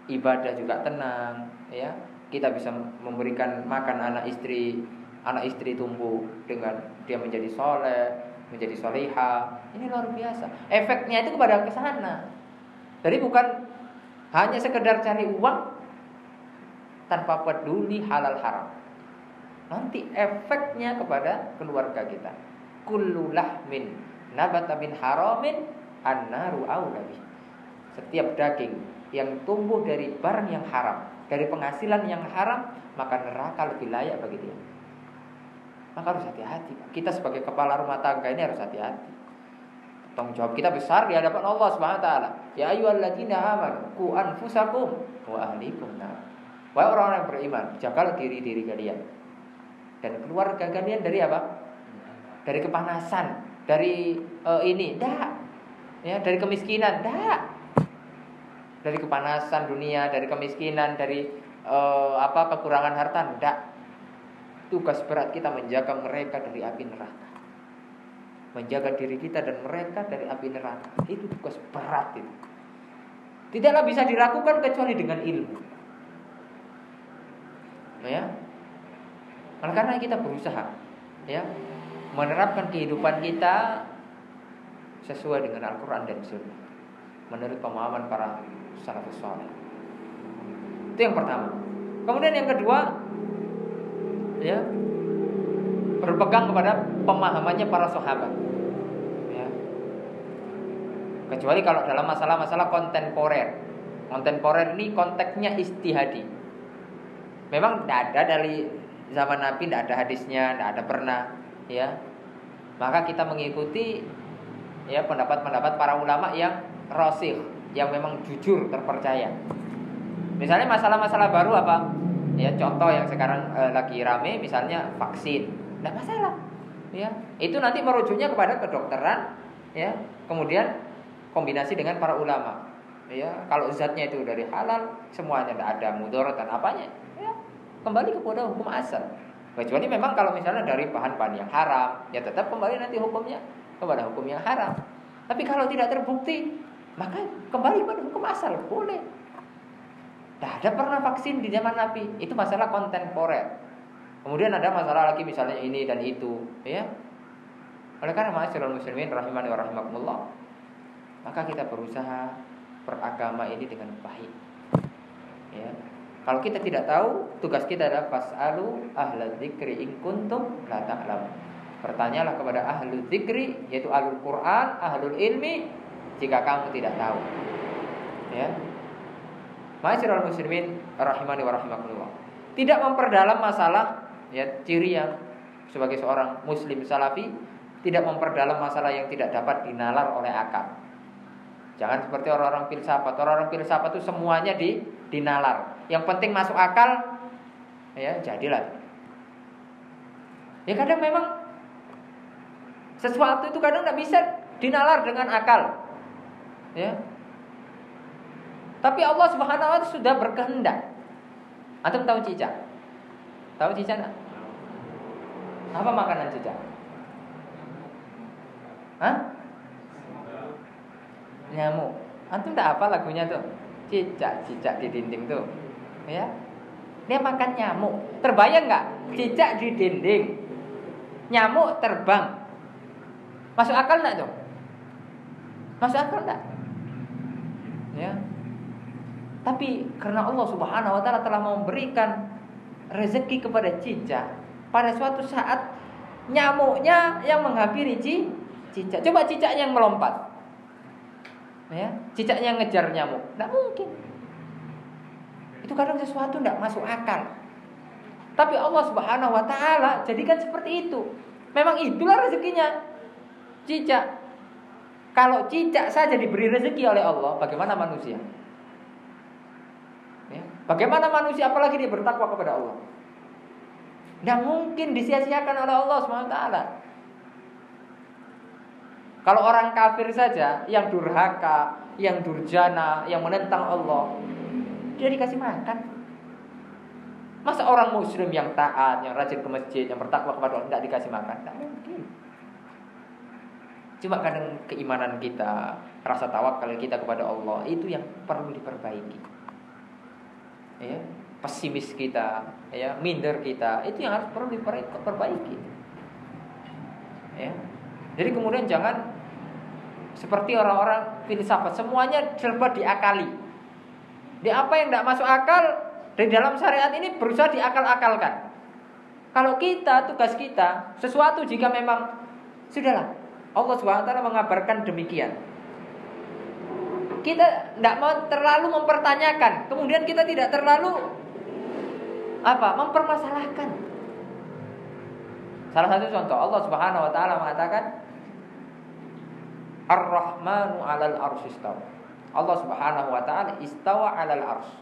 Ibadah juga tenang, ya. Kita bisa memberikan makan anak istri tumbuh dengan dia menjadi soleh, menjadi solihah. Ini luar biasa. Efeknya itu kepada kesana. Jadi bukan hanya sekedar cari uang tanpa peduli halal haram. Nanti efeknya kepada keluarga kita. Kullu lahmin nabata min haramin annaru aula bih. Setiap daging yang tumbuh dari barang yang haram, dari penghasilan yang haram, maka neraka lebih layak bagi dia. Maka harus hati-hati. Kita sebagai kepala rumah tangga ini harus hati-hati. Tanggung jawab kita besar di hadapan Allah Subhanahu wa taala. Ya ayyuhalladzina amanu qu anfusakum wa ahlikum nar. Wahai orang-orang yang beriman, jagalah diri-diri kalian dan keluarga kalian dari apa? Dari kepanasan, dari dari kemiskinan, dari kepanasan dunia, dari kemiskinan, dari kekurangan harta, Tugas berat kita menjaga mereka dari api neraka, menjaga diri kita dan mereka dari api neraka. Itu tugas berat itu. Tidaklah bisa dilakukan kecuali dengan ilmu. Ya, Oleh karena kita berusaha ya menerapkan kehidupan kita sesuai dengan Al-Quran dan Sunnah menurut pemahaman para salafus saleh. Itu yang pertama. Kemudian yang kedua, ya, berpegang kepada pemahamannya para sahabat. Ya. Kecuali kalau dalam masalah-masalah kontemporer. Kontemporer ini konteksnya ijtihadi. Memang tidak ada dari zaman Nabi, tidak ada hadisnya, tidak ada pernah, ya. Maka kita mengikuti ya pendapat-pendapat para ulama yang rasikh, yang memang jujur, terpercaya. Misalnya masalah-masalah baru apa? Ya, contoh yang sekarang lagi rame misalnya vaksin. Tidak masalah. Ya, itu nanti merujuknya kepada kedokteran, ya. Kemudian kombinasi dengan para ulama. Ya, kalau zatnya itu dari halal, semuanya tidak ada mudarat dan apanya, ya, kembali kepada hukum asal. Kecuali memang kalau misalnya dari bahan-bahan yang haram, ya tetap kembali nanti hukumnya kepada hukum yang haram. Tapi kalau tidak terbukti, maka kembali pada hukum asal, boleh. Tidak ada pernah vaksin di zaman Nabi. Itu masalah kontemporer. Kemudian ada masalah lagi misalnya ini dan itu, ya. Oleh karena ma'asyiral muslimin rahimani wa rahimakumullah, maka kita berusaha beragama ini dengan baik. Ya. Kalau kita tidak tahu, tugas kita adalah fas'alu ahlal dzikri in kuntum la ta'lamun. Bertanyalah kepada ahlul dzikri, yaitu ahlul Quran, ahlul ilmi, jika kamu tidak tahu. Ya. Ma'asyiral muslimin rahimani wa rahimakumullah. Tidak memperdalam masalah, ya, ciri yang sebagai seorang muslim salafi tidak memperdalam masalah yang tidak dapat dinalar oleh akal. Jangan seperti orang-orang filsafat. Orang-orang filsafat itu semuanya dinalar. Yang penting masuk akal, ya jadilah. Ya kadang memang sesuatu itu kadang tidak bisa dinalar dengan akal. Ya. Tapi Allah Subhanahu wa taala sudah berkehendak. Antum tahu cicak? Tahu cicak enggak? Apa makanan cicak? Hah? Nyamuk. Antum enggak apa lagunya tuh? Cicak di dinding tuh. Ya. Dia makan nyamuk. Terbayang enggak? Cicak di dinding. Nyamuk terbang. Masuk akal enggak tuh? Masuk akal enggak? Ya. Tapi karena Allah Subhanahu wa taala telah memberikan rezeki kepada cicak, pada suatu saat nyamuknya yang menghampiri cicak. Coba cicak yang melompat. Ya, cicaknya ngejar nyamuk. Tidak mungkin. Itu kadang sesuatu tidak masuk akal. Tapi Allah Subhanahu wa taala jadikan seperti itu. Memang itulah rezekinya cicak. Kalau cicak saja diberi rezeki oleh Allah, bagaimana manusia? Ya. Bagaimana manusia apalagi dia bertakwa kepada Allah? Tidak mungkin disia-siakan oleh Allah SWT. Kalau orang kafir saja, yang durhaka, yang durjana, yang menentang Allah, dia dikasih makan. Masa orang muslim yang taat, yang rajin ke masjid, yang bertakwa kepada Allah tidak dikasih makan? Tidak mungkin. Cuma kadang keimanan kita, rasa tawakal kita kepada Allah, itu yang perlu diperbaiki. Ya, pesimis kita, ya, minder kita, itu yang harus perlu diperbaiki. Ya. Jadi kemudian jangan seperti orang-orang filsafat, semuanya serba diakali. Di apa yang tidak masuk akal di dalam syariat ini berusaha diakal-akalkan. Kalau kita, tugas kita, sesuatu jika memang sudahlah, Allah SWT mengabarkan demikian, kita tidak mau terlalu mempertanyakan, kemudian kita tidak terlalu mempermasalahkan. Salah satu contoh, Allah Subhanahu wa taala mengatakan Ar-Rahmanu 'alal arsy istawa. Allah Subhanahu wa taala istawa 'alal arsy.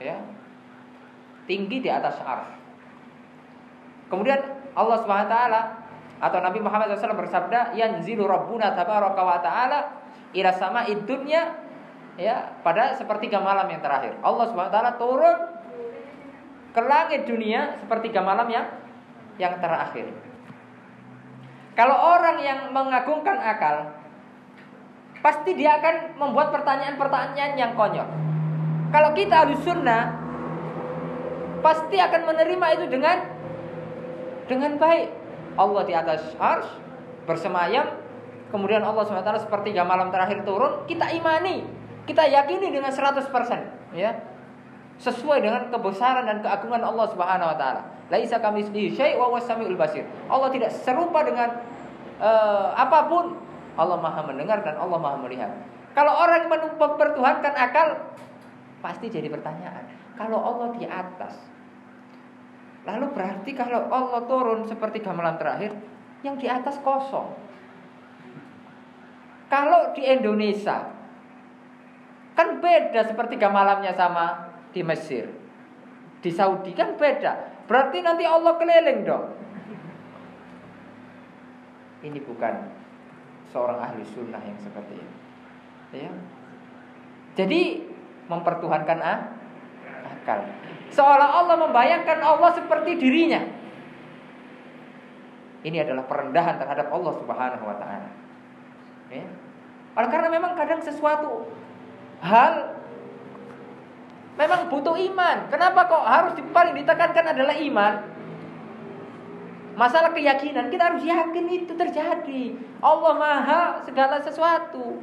Ya. Tinggi di atas arsy. Kemudian Allah Subhanahu wa taala atau Nabi Muhammad SAW bersabda, yanzilu rabbuna tabaraka wa taala ila sama'id dunya, ya, pada sepertiga malam yang terakhir. Allah Subhanahu wa taala turun ke langit dunia sepertiga malam yang terakhir. Kalau orang yang mengagungkan akal, pasti dia akan membuat pertanyaan-pertanyaan yang konyol. Kalau kita Ahlus Sunnah, pasti akan menerima itu dengan dengan baik. Allah di atas arsy bersemayam, kemudian Allah SWT sepertiga malam terakhir turun, kita imani, kita yakini dengan 100%, ya. Sesuai dengan kebesaran dan keagungan Allah Subhanahu wa taala. Laisa kamitslihi syai' wa huwas samiul basir. Allah tidak serupa dengan apapun. Allah Maha mendengar dan Allah Maha melihat. Kalau orang mempertuhankan akal, pasti jadi pertanyaan. Kalau Allah di atas, lalu berarti kalau Allah turun sepertiga malam terakhir, yang di atas kosong. Kalau di Indonesia, kan beda sepertiga malamnya sama di Mesir. Di Saudi kan beda. Berarti nanti Allah keliling dong. Ini bukan seorang ahli sunnah yang seperti ini, ya. Jadi mempertuhankan akal, seolah Allah membayangkan Allah seperti dirinya. Ini adalah perendahan terhadap Allah Subhanahu wa taala, ya. Karena memang kadang sesuatu hal memang butuh iman. Kenapa kok harus paling ditekankan adalah iman? Masalah keyakinan, kita harus yakin itu terjadi. Allah Maha segala sesuatu,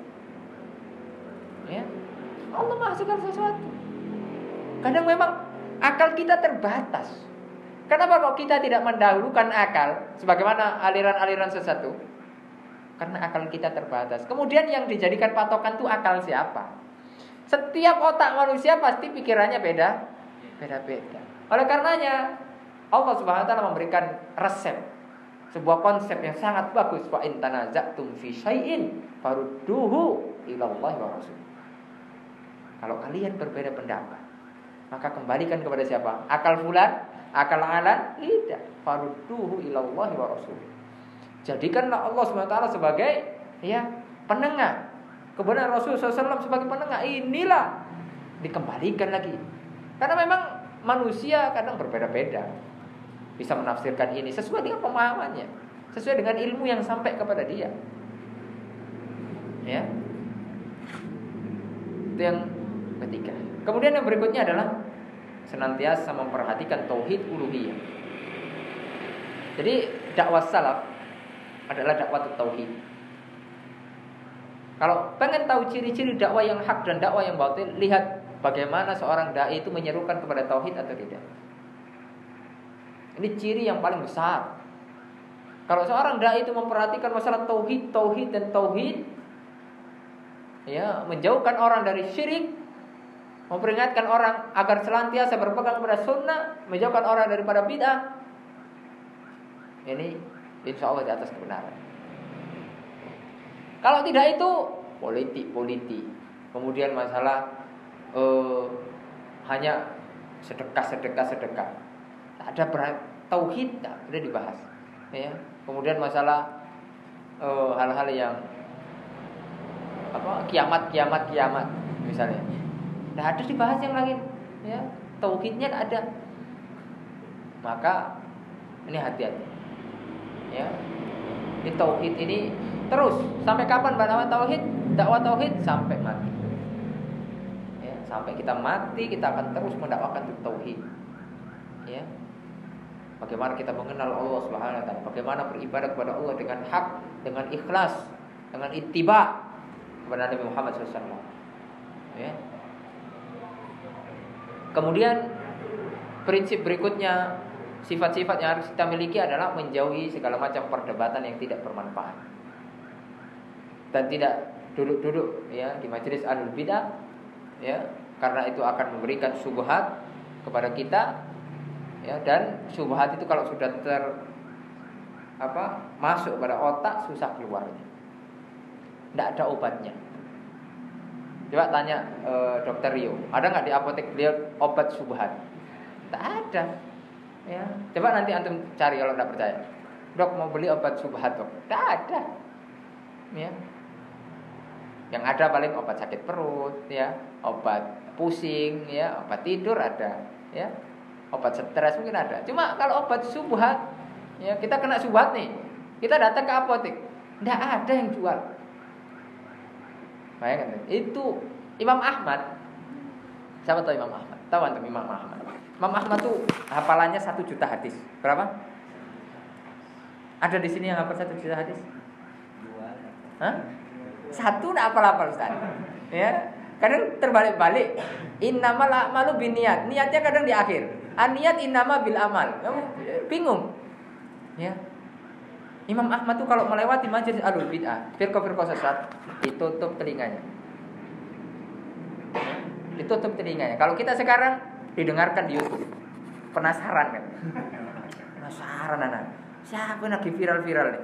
ya. Allah Maha segala sesuatu. Kadang memang akal kita terbatas. Kenapa kok kita tidak mendahulukan akal sebagaimana aliran-aliran sesat itu? Karena akal kita terbatas. Kemudian yang dijadikan patokan itu akal siapa? Setiap otak manusia pasti pikirannya beda-beda. Oleh karenanya Allah Subhanahu wa taala memberikan resep, sebuah konsep yang sangat bagus. Wa in tanaza'tum fi syai'in farudduhu ila Allah wa Rasul. Kalau kalian berbeda pendapat, maka kembalikan kepada siapa? Akal fulan, akal alan? Tidak. Farudduhu ila Allah wa Rasul. Jadikanlah Allah Subhanahu wa taala sebagai, ya, penengah. Kemudian Rasulullah SAW sebagai penengah. Inilah dikembalikan lagi. Karena memang manusia kadang berbeda-beda, bisa menafsirkan ini sesuai dengan pemahamannya, sesuai dengan ilmu yang sampai kepada dia, ya. Itu yang ketiga. Kemudian yang berikutnya adalah senantiasa memperhatikan tauhid uluhiyah. Jadi dakwah salaf adalah dakwah tauhid. Kalau pengen tahu ciri-ciri dakwah yang hak dan dakwah yang batil, lihat bagaimana seorang dai itu menyerukan kepada tauhid atau tidak. Ini ciri yang paling besar. Kalau seorang dai itu memperhatikan masalah tauhid dan tauhid, ya, menjauhkan orang dari syirik, memperingatkan orang agar senantiasa berpegang kepada sunnah, menjauhkan orang daripada bid'ah, ini insya Allah di atas kebenaran. Kalau tidak itu politik, kemudian masalah hanya sedekah. Ada tauhid tak boleh dibahas, ya. Kemudian masalah hal-hal yang kiamat misalnya, tidak ada dibahas yang lain, ya. Tauhidnya tidak ada. Maka ini hati-hati, ya. Ini tauhid ini terus sampai kapan dakwah tauhid sampai mati, ya. Sampai kita mati kita akan terus mendakwakan tauhid, ya. Bagaimana kita mengenal Allah Subhanahu wa taala, bagaimana beribadah kepada Allah dengan hak, dengan ikhlas, dengan ittiba kepada Nabi Muhammad SAW, ya. Kemudian prinsip berikutnya, sifat-sifat yang harus kita miliki adalah menjauhi segala macam perdebatan yang tidak bermanfaat dan tidak duduk-duduk, ya, di majelis ahlul bidah, ya, karena itu akan memberikan syubhat kepada kita, ya, dan syubhat itu kalau sudah masuk pada otak susah keluarnya, tidak ada obatnya. Coba tanya Dokter Rio, ada nggak di apotek beliau obat syubhat? Tak ada, ya. Coba nanti antum cari kalau tidak percaya. Dok, mau beli obat syubhat, dok? Tak ada, ya. Yang ada paling obat sakit perut, ya, obat pusing, ya, obat tidur ada, ya, obat stres mungkin ada. Cuma kalau obat syubhat, ya, kita kena syubhat nih, kita datang ke apotek, tidak ada yang jual. Bayangkan itu Imam Ahmad. Siapa tahu Imam Ahmad? Tahu antum Imam Ahmad? Imam Ahmad tuh hafalannya 1 juta hadis. Berapa? Ada di sini yang hafal 1 juta hadis? Dua. Hah? 1 enggak hafal-hafal Ustaz. Ya. Kadang terbalik-balik. Innamal a'malu binniyat. Niatnya kadang di akhir. An-niyat innama bil amal. Kamu bingung. Ya. Imam Ahmad tuh kalau melewati majelis ahlul bid'ah, firqah-firqah sesat, ditutup telinganya. Ditutup telinganya. Kalau kita sekarang didengarkan di YouTube, penasaran kan? Penasaran anak. Siapa yang lagi viral-viral nih?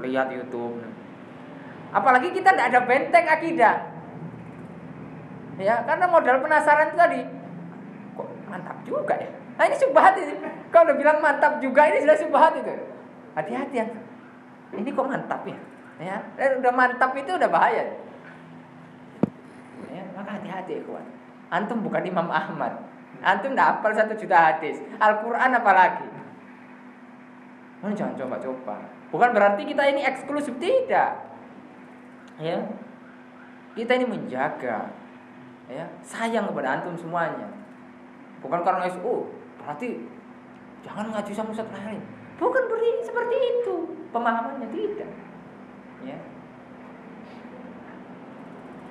Lihat YouTube. Apalagi kita tidak ada benteng akidah. Ya, karena modal penasaran itu tadi. Kok mantap juga ya? Nah ini subhat ini. Kalau udah bilang mantap juga ini sudah subhat itu. Hati-hati ya. Ini kok mantap ya? Ya, udah mantap itu udah bahaya. Ya, maka hati-hati kawan. Antum bukan Imam Ahmad. Antum enggak hafal 1 juta hadis. Al-Qur'an apalagi. Jangan coba-coba. Bukan berarti kita ini eksklusif, tidak. Ya. Kita ini menjaga, ya, sayang kepada antum semuanya. Bukan karena SU, berarti jangan ngaji sama ustaz lain. Bukan seperti itu pemahamannya, tidak. Ya.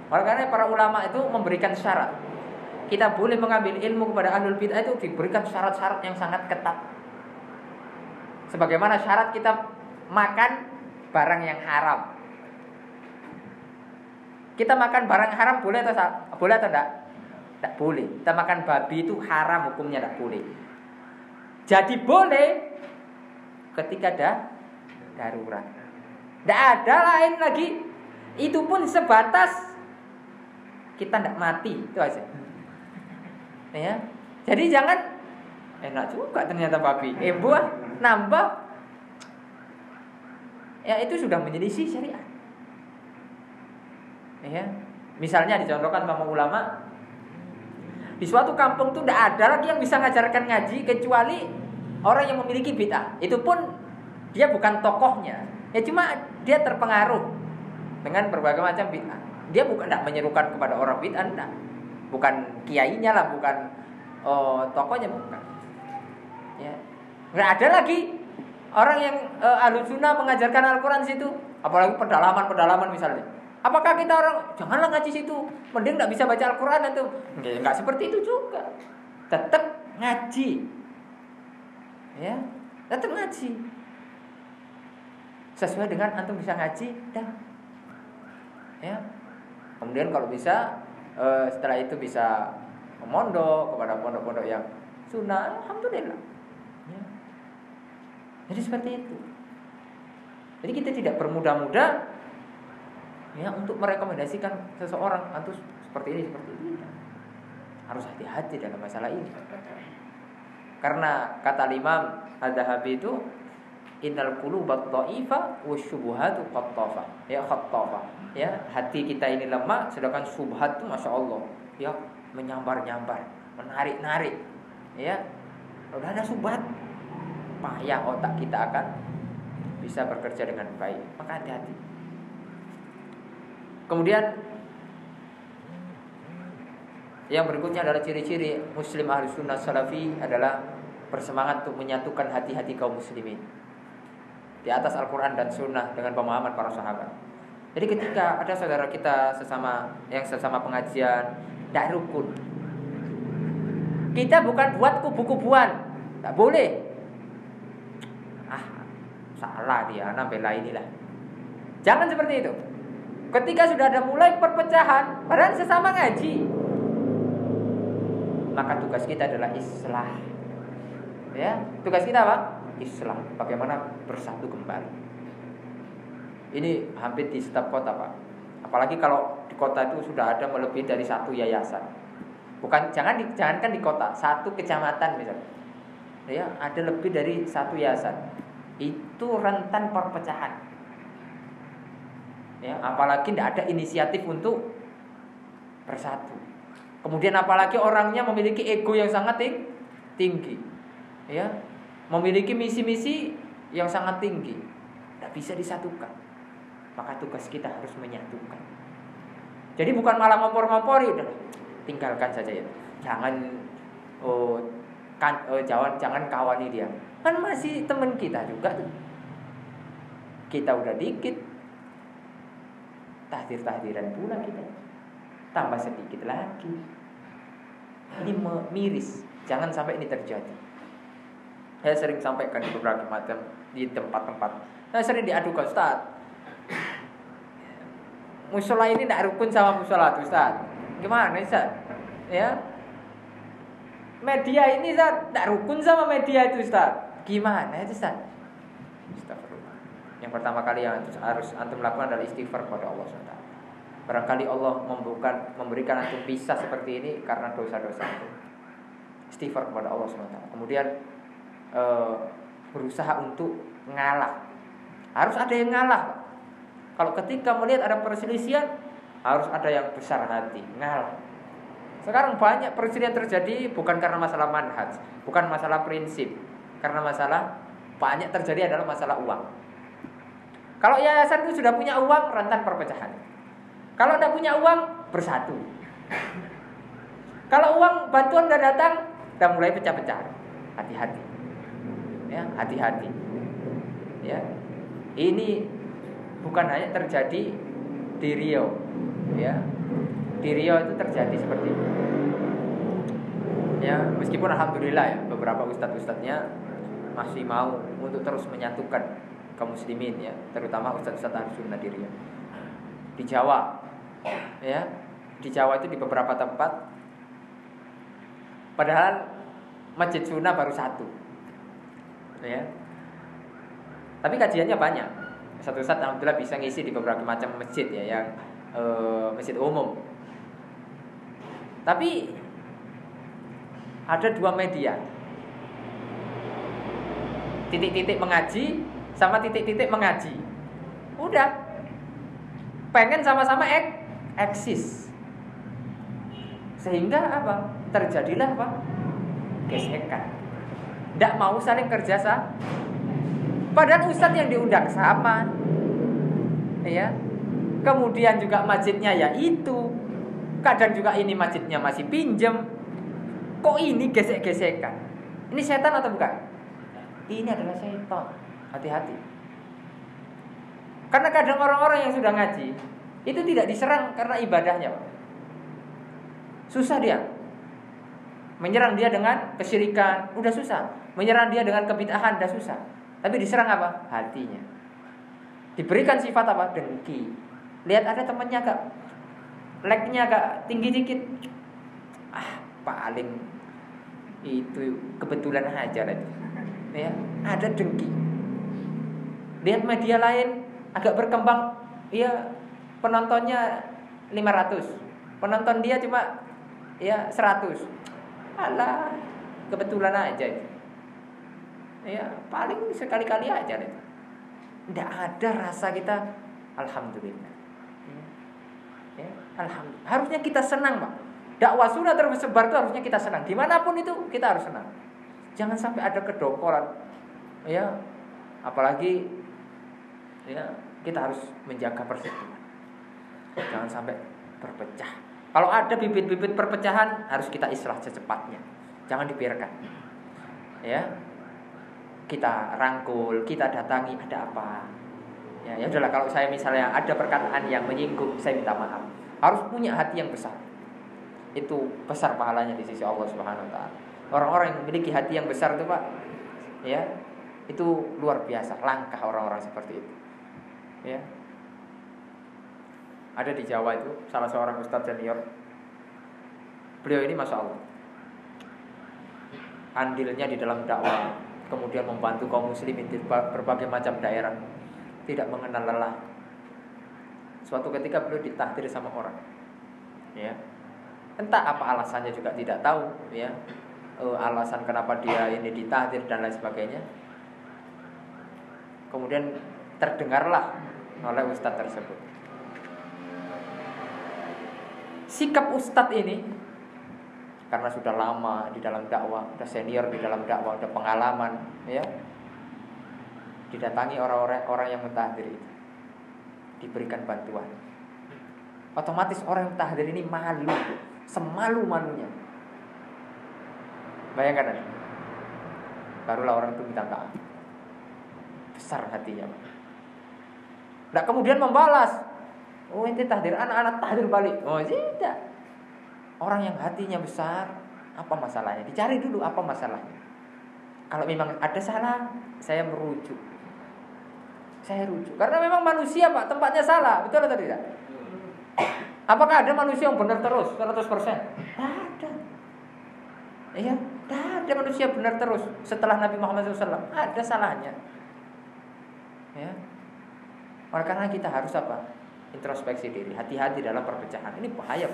Makanya para ulama itu memberikan syarat. Kita boleh mengambil ilmu kepada ahlul bid'ah itu diberikan syarat-syarat yang sangat ketat. Sebagaimana syarat kita makan barang yang haram. Kita makan barang haram boleh atau enggak? Tidak boleh. Kita makan babi itu haram, hukumnya tidak boleh. Jadi boleh ketika ada darurat. Tidak ada lain lagi. Itu pun sebatas kita tidak mati, itu aja. Ya. Jadi jangan enak juga ternyata babi. Buah nambah. Ya itu sudah menyelisih syariat. Ya. Misalnya dicontohkan sama ulama, di suatu kampung tuh tidak ada lagi yang bisa ngajarkan ngaji kecuali orang yang memiliki bid'ah. Itu pun dia bukan tokohnya, ya cuma dia terpengaruh dengan berbagai macam bid'ah. Dia bukan tidak menyerukan kepada orang bid'ah, tidak. Bukan kiainya lah, bukan tokohnya, bukan. Ya. Nggak ada lagi orang yang ahlus sunnah mengajarkan Al-Quran situ, apalagi pedalaman misalnya. Apakah kita orang janganlah ngaji situ, mending nggak bisa baca Al-Quran itu? Nggak seperti itu juga. Tetap ngaji, ya, tetap ngaji. Sesuai dengan antum bisa ngaji, dah. Ya. Kemudian kalau bisa setelah itu bisa memondok kepada pondok-pondok yang sunnah, alhamdulillah. Ya. Jadi seperti itu. Jadi kita tidak bermudah-mudah, ya, untuk merekomendasikan seseorang antum seperti ini. Harus hati-hati dalam masalah ini. Karena kata Imam Adz-Dzahabi itu, innal qulubat dha'ifa wasyubuhatu qattafa. Ya, khattafa. Ya, hati kita ini lemah, sedangkan syubhat itu Masya Allah, ya, menyambar-nyambar, menarik-narik. Ya. Udah ada syubhat, payah otak kita akan bisa bekerja dengan baik. Maka hati-hati. Kemudian yang berikutnya adalah ciri-ciri Muslim ahli sunnah salafi adalah bersemangat untuk menyatukan hati-hati kaum muslimin di atas Al-Quran dan Sunnah dengan pemahaman para sahabat. Jadi ketika ada saudara kita sesama pengajian tidak rukun, kita bukan buat kubu-kubuan, tak boleh. Salah dia, bela inilah. Jangan seperti itu. Ketika sudah ada mulai perpecahan, padahal sesama ngaji, maka tugas kita adalah islah. Ya, tugas kita apa? Islah. Bagaimana bersatu kembali. Ini hampir di setiap kota, Pak. Apalagi kalau di kota itu sudah ada melebihi dari 1 yayasan. Jangankan di kota, 1 kecamatan misalnya. Ya, ada lebih dari 1 yayasan. Itu rentan perpecahan. Ya, apalagi tidak ada inisiatif untuk bersatu. Kemudian apalagi orangnya memiliki ego yang sangat tinggi, ya, memiliki misi-misi yang sangat tinggi, tidak bisa disatukan. Maka tugas kita harus menyatukan. Jadi bukan malah ngompor-ngompori, udah tinggalkan saja ya. Jangan kawani dia. Kan masih teman kita juga tuh. Kita udah dikit, tahdir-tahdiran pula kita. Tambah sedikit lagi. Ini miris. Jangan sampai ini terjadi. Saya sering sampaikan di beberapa macam di tempat-tempat. Saya sering diadukan, Ustaz, musola ini tidak rukun sama musola, Ustaz. Gimana, Ustaz? Ya, media ini, Ustaz, tidak rukun sama media itu, Ustaz. Gimana itu, Ustaz? Astagfirullah. Yang pertama kali yang harus antum lakukan adalah istighfar kepada Allah SWT. Barangkali Allah memberikan antum bisa seperti ini karena dosa-dosa itu. Istighfar kepada Allah SWT. Kemudian berusaha untuk ngalah. Harus ada yang ngalah. Kalau ketika melihat ada perselisihan, harus ada yang besar hati, ngalah. Sekarang banyak perselisihan terjadi bukan karena masalah manhaj, bukan masalah prinsip, karena masalah banyak terjadi adalah masalah uang. Kalau yayasan itu sudah punya uang, rentan perpecahan. Kalau tidak punya uang, bersatu. Kalau uang bantuan sudah datang, sudah mulai pecah-pecah. Hati-hati. Ya, hati-hati. Ya. Ini bukan hanya terjadi di Riau, ya. Di Riau itu terjadi seperti itu. Ya, meskipun alhamdulillah ya, beberapa ustadz-ustadznya masih mau untuk terus menyatukan kaum muslimin ya, terutama ustadz-ustadz Ahlussunnah di Riau. Di Jawa, ya, di Jawa itu di beberapa tempat, padahal masjid sunnah baru satu, ya. Tapi kajiannya banyak. Satu saat alhamdulillah bisa ngisi di beberapa macam masjid ya, yang masjid umum. Tapi ada dua media, titik-titik mengaji sama titik-titik mengaji. Udah, pengen sama-sama eksis. Sehingga apa? Terjadilah apa? Gesekan. Tidak mau saling kerjasama. Padahal ustadz yang diundang sama, ya. Kemudian juga masjidnya ya itu. Kadang juga ini masjidnya masih pinjem. Kok ini gesek-gesekan? Ini setan atau bukan? Ini adalah setan. Hati-hati. Karena kadang orang-orang yang sudah ngaji itu tidak diserang karena ibadahnya, Pak. Susah dia. Menyerang dia dengan kesyirikan, udah susah. Menyerang dia dengan kebid'ahan, udah susah. Tapi diserang apa? Hatinya. Diberikan sifat apa? Dengki. Lihat ada temannya agak like-nya agak tinggi dikit. Paling itu kebetulan aja lah. Ya, ada dengki. Lihat media lain agak berkembang, ya penontonnya 500. Penonton dia cuma ya 100. Alah, kebetulan aja itu. Ya, paling sekali-kali aja itu. Tidak ada rasa kita alhamdulillah. Ya, alhamdulillah. Harusnya kita senang, Pak. Dakwah sunnah tersebar itu harusnya kita senang. Dimanapun itu kita harus senang. Jangan sampai ada kedongkolan. Ya, apalagi ya kita harus menjaga persatuan. Jangan sampai berpecah. Kalau ada bibit-bibit perpecahan harus kita islah secepatnya. Jangan dibiarkan. Ya. Kita rangkul, kita datangi, ada apa? Ya udahlah, kalau saya misalnya ada perkataan yang menyinggung, saya minta maaf. Harus punya hati yang besar. Itu besar pahalanya di sisi Allah Subhanahu wa taala. Orang-orang yang memiliki hati yang besar itu, Pak, ya, itu luar biasa, langkah orang-orang seperti itu. Ya. Ada di Jawa itu salah seorang ustadz senior. Beliau ini Masya Allah, andilnya di dalam dakwah, kemudian membantu kaum muslimin di berbagai macam daerah, tidak mengenal lelah. Suatu ketika beliau ditahdir sama orang, ya, entah apa alasannya juga tidak tahu, ya, alasan kenapa dia ini ditahdir dan lain sebagainya. Kemudian terdengarlah oleh ustadz tersebut, sikap ustadz ini, karena sudah lama di dalam dakwah, sudah senior di dalam dakwah, sudah pengalaman, ya, didatangi orang-orang yang mentahdir itu, diberikan bantuan. Otomatis orang yang mentahdir ini malu, semalu-malunya. Bayangkan aja. Barulah orang itu minta maaf. Besar hatinya, Pak. Tidak kemudian membalas. Oh ini tahdir anak-anak, tahdir balik. Oh tidak. Orang yang hatinya besar, apa masalahnya? Dicari dulu apa masalahnya. Kalau memang ada salah, saya merujuk. Saya rujuk. Karena memang manusia Pak, tempatnya salah. Betul atau tidak? Apakah ada manusia yang benar terus 100%? Tidak ada. Iya, tidak ada manusia benar terus setelah Nabi Muhammad SAW. Ada salahnya. Ya. Oleh karena kita harus apa? Introspeksi diri. Hati-hati dalam perpecahan. Ini bahaya.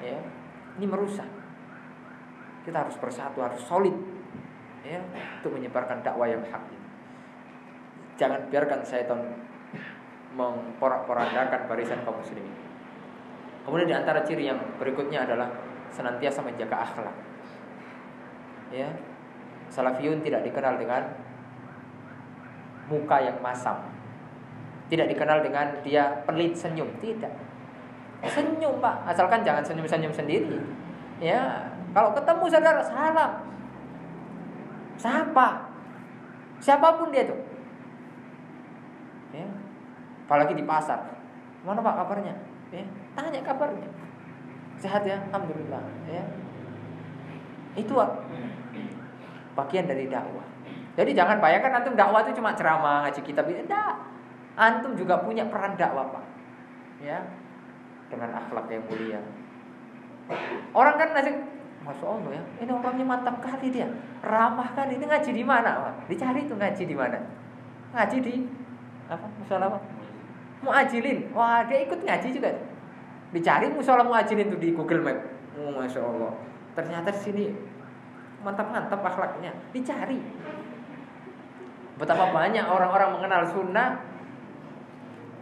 Ya. Ini merusak. Kita harus bersatu, harus solid. Ya, untuk menyebarkan dakwah yang hak ini. Jangan biarkan syaitan memporak-porandakan barisan kaum muslimin. Kemudian di antara ciri yang berikutnya adalah senantiasa menjaga akhlak. Ya. Salafiyun tidak dikenal dengan muka yang masam. Tidak dikenal dengan dia pelit senyum, tidak. Senyum Pak, asalkan jangan senyum-senyum sendiri. Ya, kalau ketemu saudara salam. Sapa. Siapapun dia tuh. Ya. Apalagi di pasar. Mana Pak kabarnya? Ya, tanya kabarnya. Sehat ya? Alhamdulillah, ya. Itu bagian dari dakwah. Jadi jangan bayangkan antum dakwah itu cuma ceramah, ngaji kitab. Tidak. Antum juga punya peran dakwah, Pak. Ya. Dengan akhlak yang mulia. Orang kan nasi, Masya Allah ya, ini orangnya mantap kali dia, ramah kali. Ini ngaji di mana, Pak? Dicari tuh ngaji di mana? Ngaji di apa? Musola apa? Muajilin. Wah, dia ikut ngaji juga. Dicari musola Muajilin tuh di Google Map. Oh, Masya Allah. Ternyata di sini mantap-mantap akhlaknya. Dicari. Betapa banyak orang-orang mengenal sunnah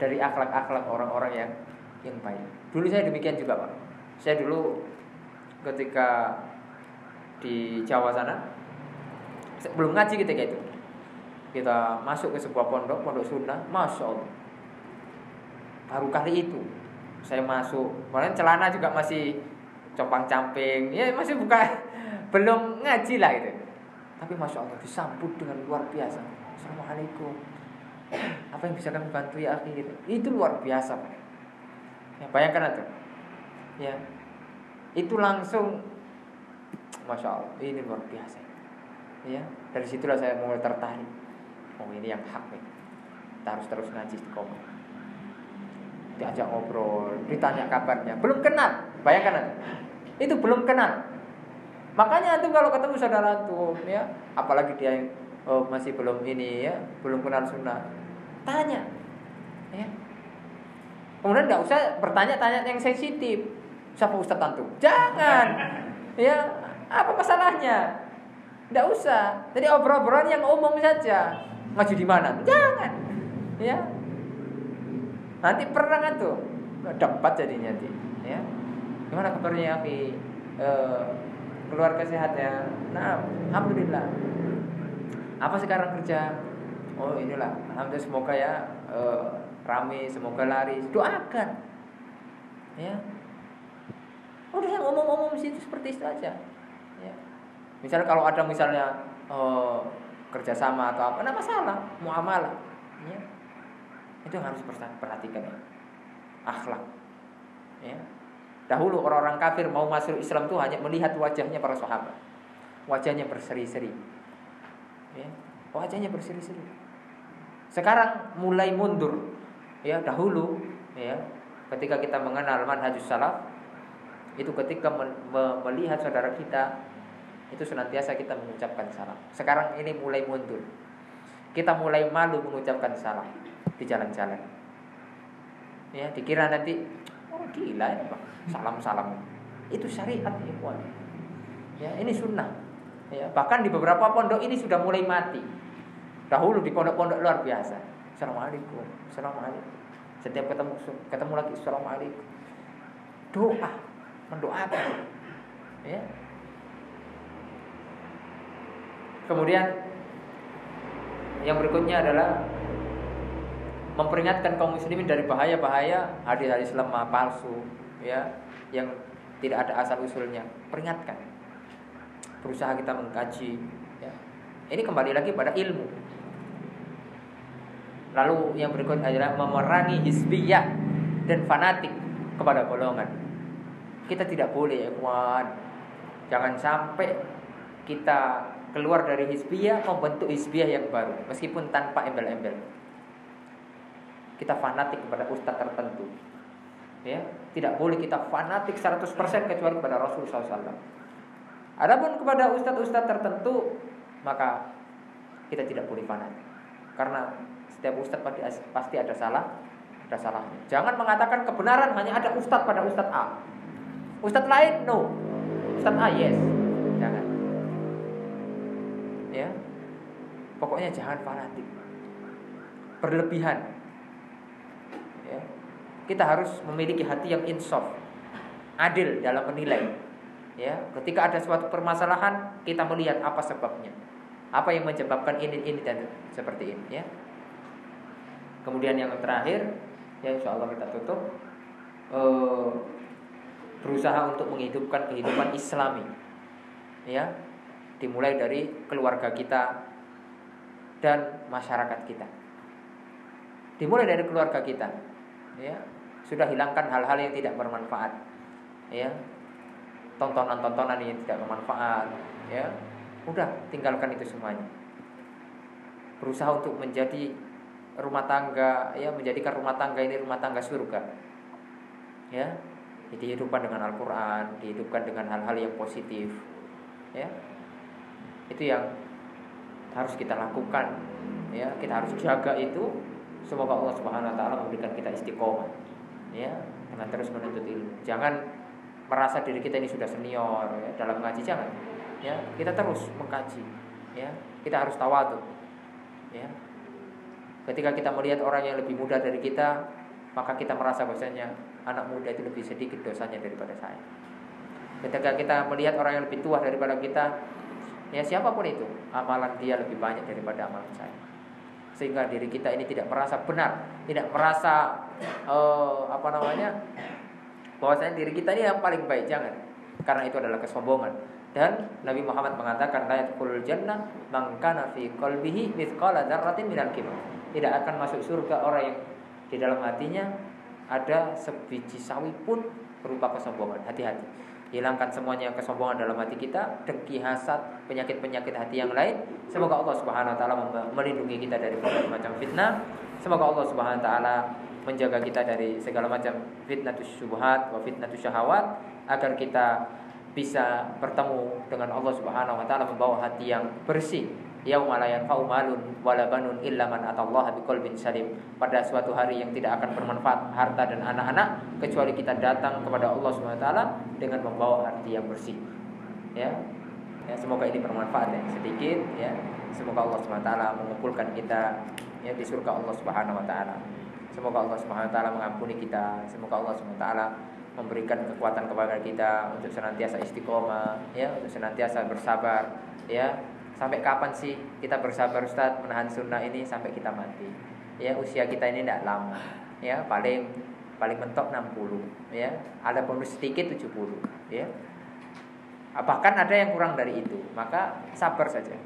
dari akhlak-akhlak orang-orang yang baik. Dulu saya demikian juga, Pak. Saya dulu ketika di Jawa sana, belum ngaji ketika itu, kita masuk ke sebuah pondok sunnah, Masya Allah. Baru kali itu saya masuk, kemarin celana juga masih compang-camping, ya masih belum ngaji lah gitu. Tapi Masya Allah disambut dengan luar biasa. Assalamualaikum. Apa yang bisa kami bantu ya akhi gitu. Itu luar biasa, Pak. Ya, bayangkan aja. Ya. Itu langsung Masya Allah, ini luar biasa. Ya, dari situlah saya mulai tertarik. Oh, ini yang hak nih. Kita harus terus ngaji istiqomah. Diajak ngobrol, ditanya kabarnya, belum kenal. Bayangkan aja. Itu belum kenal. Makanya antum kalau ketemu saudara antum ya, apalagi dia masih belum ini ya, belum kenal sunnah, tanya. Ya. Kemudian enggak usah bertanya-tanya yang sensitif. Siapa Ustaz antum? Jangan. Ya, apa masalahnya? Enggak usah. Jadi obrol-obrolan yang umum saja. Ngaji di mana? Jangan. Ya. Nanti perang tuh. Debat jadinya nanti, ya. Gimana kabarnya Abi? Keluarga sehatnya? Nah, alhamdulillah. Apa sekarang kerja? Oh, inilah. Alhamdulillah, semoga ya rame, semoga laris. Doakan. Ya. Udah yang umum-umum situ seperti itu aja. Ya. Misalnya kalau ada kerjasama atau apa, enggak masalah, muamalah. Ya. Itu yang harus perhatikan ya. Akhlak. Ya. Dahulu orang-orang kafir mau masuk Islam tuh hanya melihat wajahnya para sahabat. Wajahnya berseri-seri. Ya. Wajahnya berseri-seri. Sekarang mulai mundur. Ya, dahulu ya, ketika kita mengenal manhajus salaf, itu ketika melihat saudara kita, itu senantiasa kita mengucapkan salam. Sekarang ini mulai mundur. Kita mulai malu mengucapkan salam di jalan-jalan. Ya, dikira nanti oh gila ya, Pak. Salam-salam. Itu syariat ya, Pak. Ya, ini sunnah. Ya, bahkan di beberapa pondok ini sudah mulai mati. Dahulu di pondok-pondok luar biasa. Assalamualaikum. Assalamualaikum. Setiap ketemu lagi assalamualaikum. Doa, mendoakan. Ya. Kemudian yang berikutnya adalah memperingatkan kaum muslimin dari bahaya-bahaya hadis-hadis lemah palsu, ya, yang tidak ada asal usulnya. Peringatkan. Berusaha kita mengkaji, ya. Ini kembali lagi pada ilmu. Lalu yang berikut adalah memerangi hizbiyah dan fanatik kepada golongan. Kita tidak boleh, ya kawan, jangan sampai kita keluar dari hizbiyah membentuk hizbiyah yang baru, meskipun tanpa embel-embel. Kita fanatik kepada ustaz tertentu, ya, tidak boleh kita fanatik 100% kecuali kepada Rasulullah SAW. Adapun kepada ustaz-ustaz tertentu, maka kita tidak boleh fanatik, karena setiap ustaz pasti ada salahnya. Jangan mengatakan kebenaran hanya ada ustaz pada ustaz A, ustaz lain no, ustaz A yes, jangan. Ya, pokoknya jangan fanatik, berlebihan. Ya, kita harus memiliki hati yang insaf, adil dalam menilai. Ya, ketika ada suatu permasalahan, kita melihat apa sebabnya, apa yang menyebabkan ini dan seperti ini. Ya. Kemudian yang terakhir, ya insyaallah kita tutup, berusaha untuk menghidupkan kehidupan Islami. Ya, dimulai dari keluarga kita dan masyarakat kita. Dimulai dari keluarga kita. Ya, sudah hilangkan hal-hal yang tidak bermanfaat. Ya, tontonan-tontonan yang tidak bermanfaat. Ya, udah tinggalkan itu semuanya. Berusaha untuk menjadi rumah tangga, ya, menjadikan rumah tangga ini rumah tangga surga. Ya, dihidupkan dengan Al-Quran, dihidupkan dengan hal-hal yang positif. Ya, itu yang harus kita lakukan. Ya, kita harus jaga itu. Semoga Allah Subhanahu Wa Taala memberikan kita istiqomah. Ya, dengan terus menuntut ilmu. Jangan merasa diri kita ini sudah senior, ya, dalam mengaji, jangan. Ya, kita terus mengkaji. Ya, kita harus tawadhu. Ya. Ketika kita melihat orang yang lebih muda dari kita, maka kita merasa bahwasanya anak muda itu lebih sedikit dosanya daripada saya. Ketika kita melihat orang yang lebih tua daripada kita, ya siapapun itu, amalan dia lebih banyak daripada amalan saya. Sehingga diri kita ini tidak merasa benar, tidak merasa bahwasanya diri kita ini yang paling baik, jangan. Karena itu adalah kesombongan. Dan Nabi Muhammad mengatakan, la yadkhulul jannah man kana fi qalbihi mithqala dzarratin minal kibr. Tidak akan masuk surga orang yang di dalam hatinya ada sebiji sawi pun berupa kesombongan. Hati-hati, hilangkan semuanya kesombongan dalam hati kita, dengki, hasad, penyakit-penyakit hati yang lain. Semoga Allah Subhanahu Wa Taala melindungi kita dari berbagai macam fitnah. Semoga Allah Subhanahu Wa Taala menjaga kita dari segala macam fitnatus syubhat wa fitnatus syahawat, agar kita bisa bertemu dengan Allah Subhanahu Wa Taala membawa hati yang bersih. Yauma la yanfa'u malun wala banun illa man atallaha biqalbin salim. Pada suatu hari yang tidak akan bermanfaat harta dan anak-anak kecuali kita datang kepada Allah Subhanahu Wa Taala dengan membawa hati yang bersih. Ya. Ya, semoga ini bermanfaat ya, sedikit ya. Semoga Allah Subhanahu Wa Taala mengumpulkan kita ya di surga Allah Subhanahu Wa Taala. Semoga Allah Subhanahu Wa Taala mengampuni kita. Semoga Allah Subhanahu Wa Taala memberikan kekuatan kepada kita untuk senantiasa istiqomah, ya, untuk senantiasa bersabar, ya. Sampai kapan sih kita bersabar, Ustaz, menahan sunnah ini? Sampai kita mati. Ya, usia kita ini tidak lama. Ya, paling mentok 60, ya. Ada bonus sedikit 70, ya. Bahkan ada yang kurang dari itu. Maka sabar saja.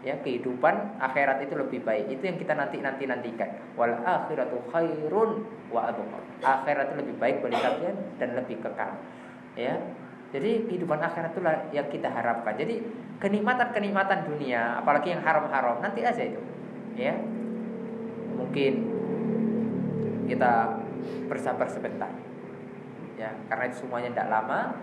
Ya, kehidupan akhirat itu lebih baik. Itu yang kita nantikan. Wal akhiratu khairun wa abqa. Akhirat itu lebih baik bagi kalian dan lebih kekal. Ya. Jadi kehidupan akhirat itulah yang kita harapkan. Jadi kenikmatan dunia, apalagi yang haram-haram, nanti aja itu. Ya. Mungkin kita bersabar sebentar. Ya, karena itu semuanya tidak lama.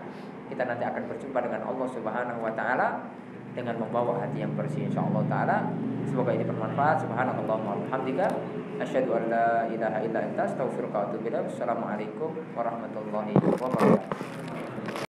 Kita nanti akan berjumpa dengan Allah Subhanahu Wa Taala dengan membawa hati yang bersih, insyaallah taala. Semoga ini bermanfaat. Subhanakallahumma wa bihamdika, asyhadu an la ilaha illa anta, astaghfiruka wa atubu ilaik. Assalamualaikum warahmatullahi wabarakatuh.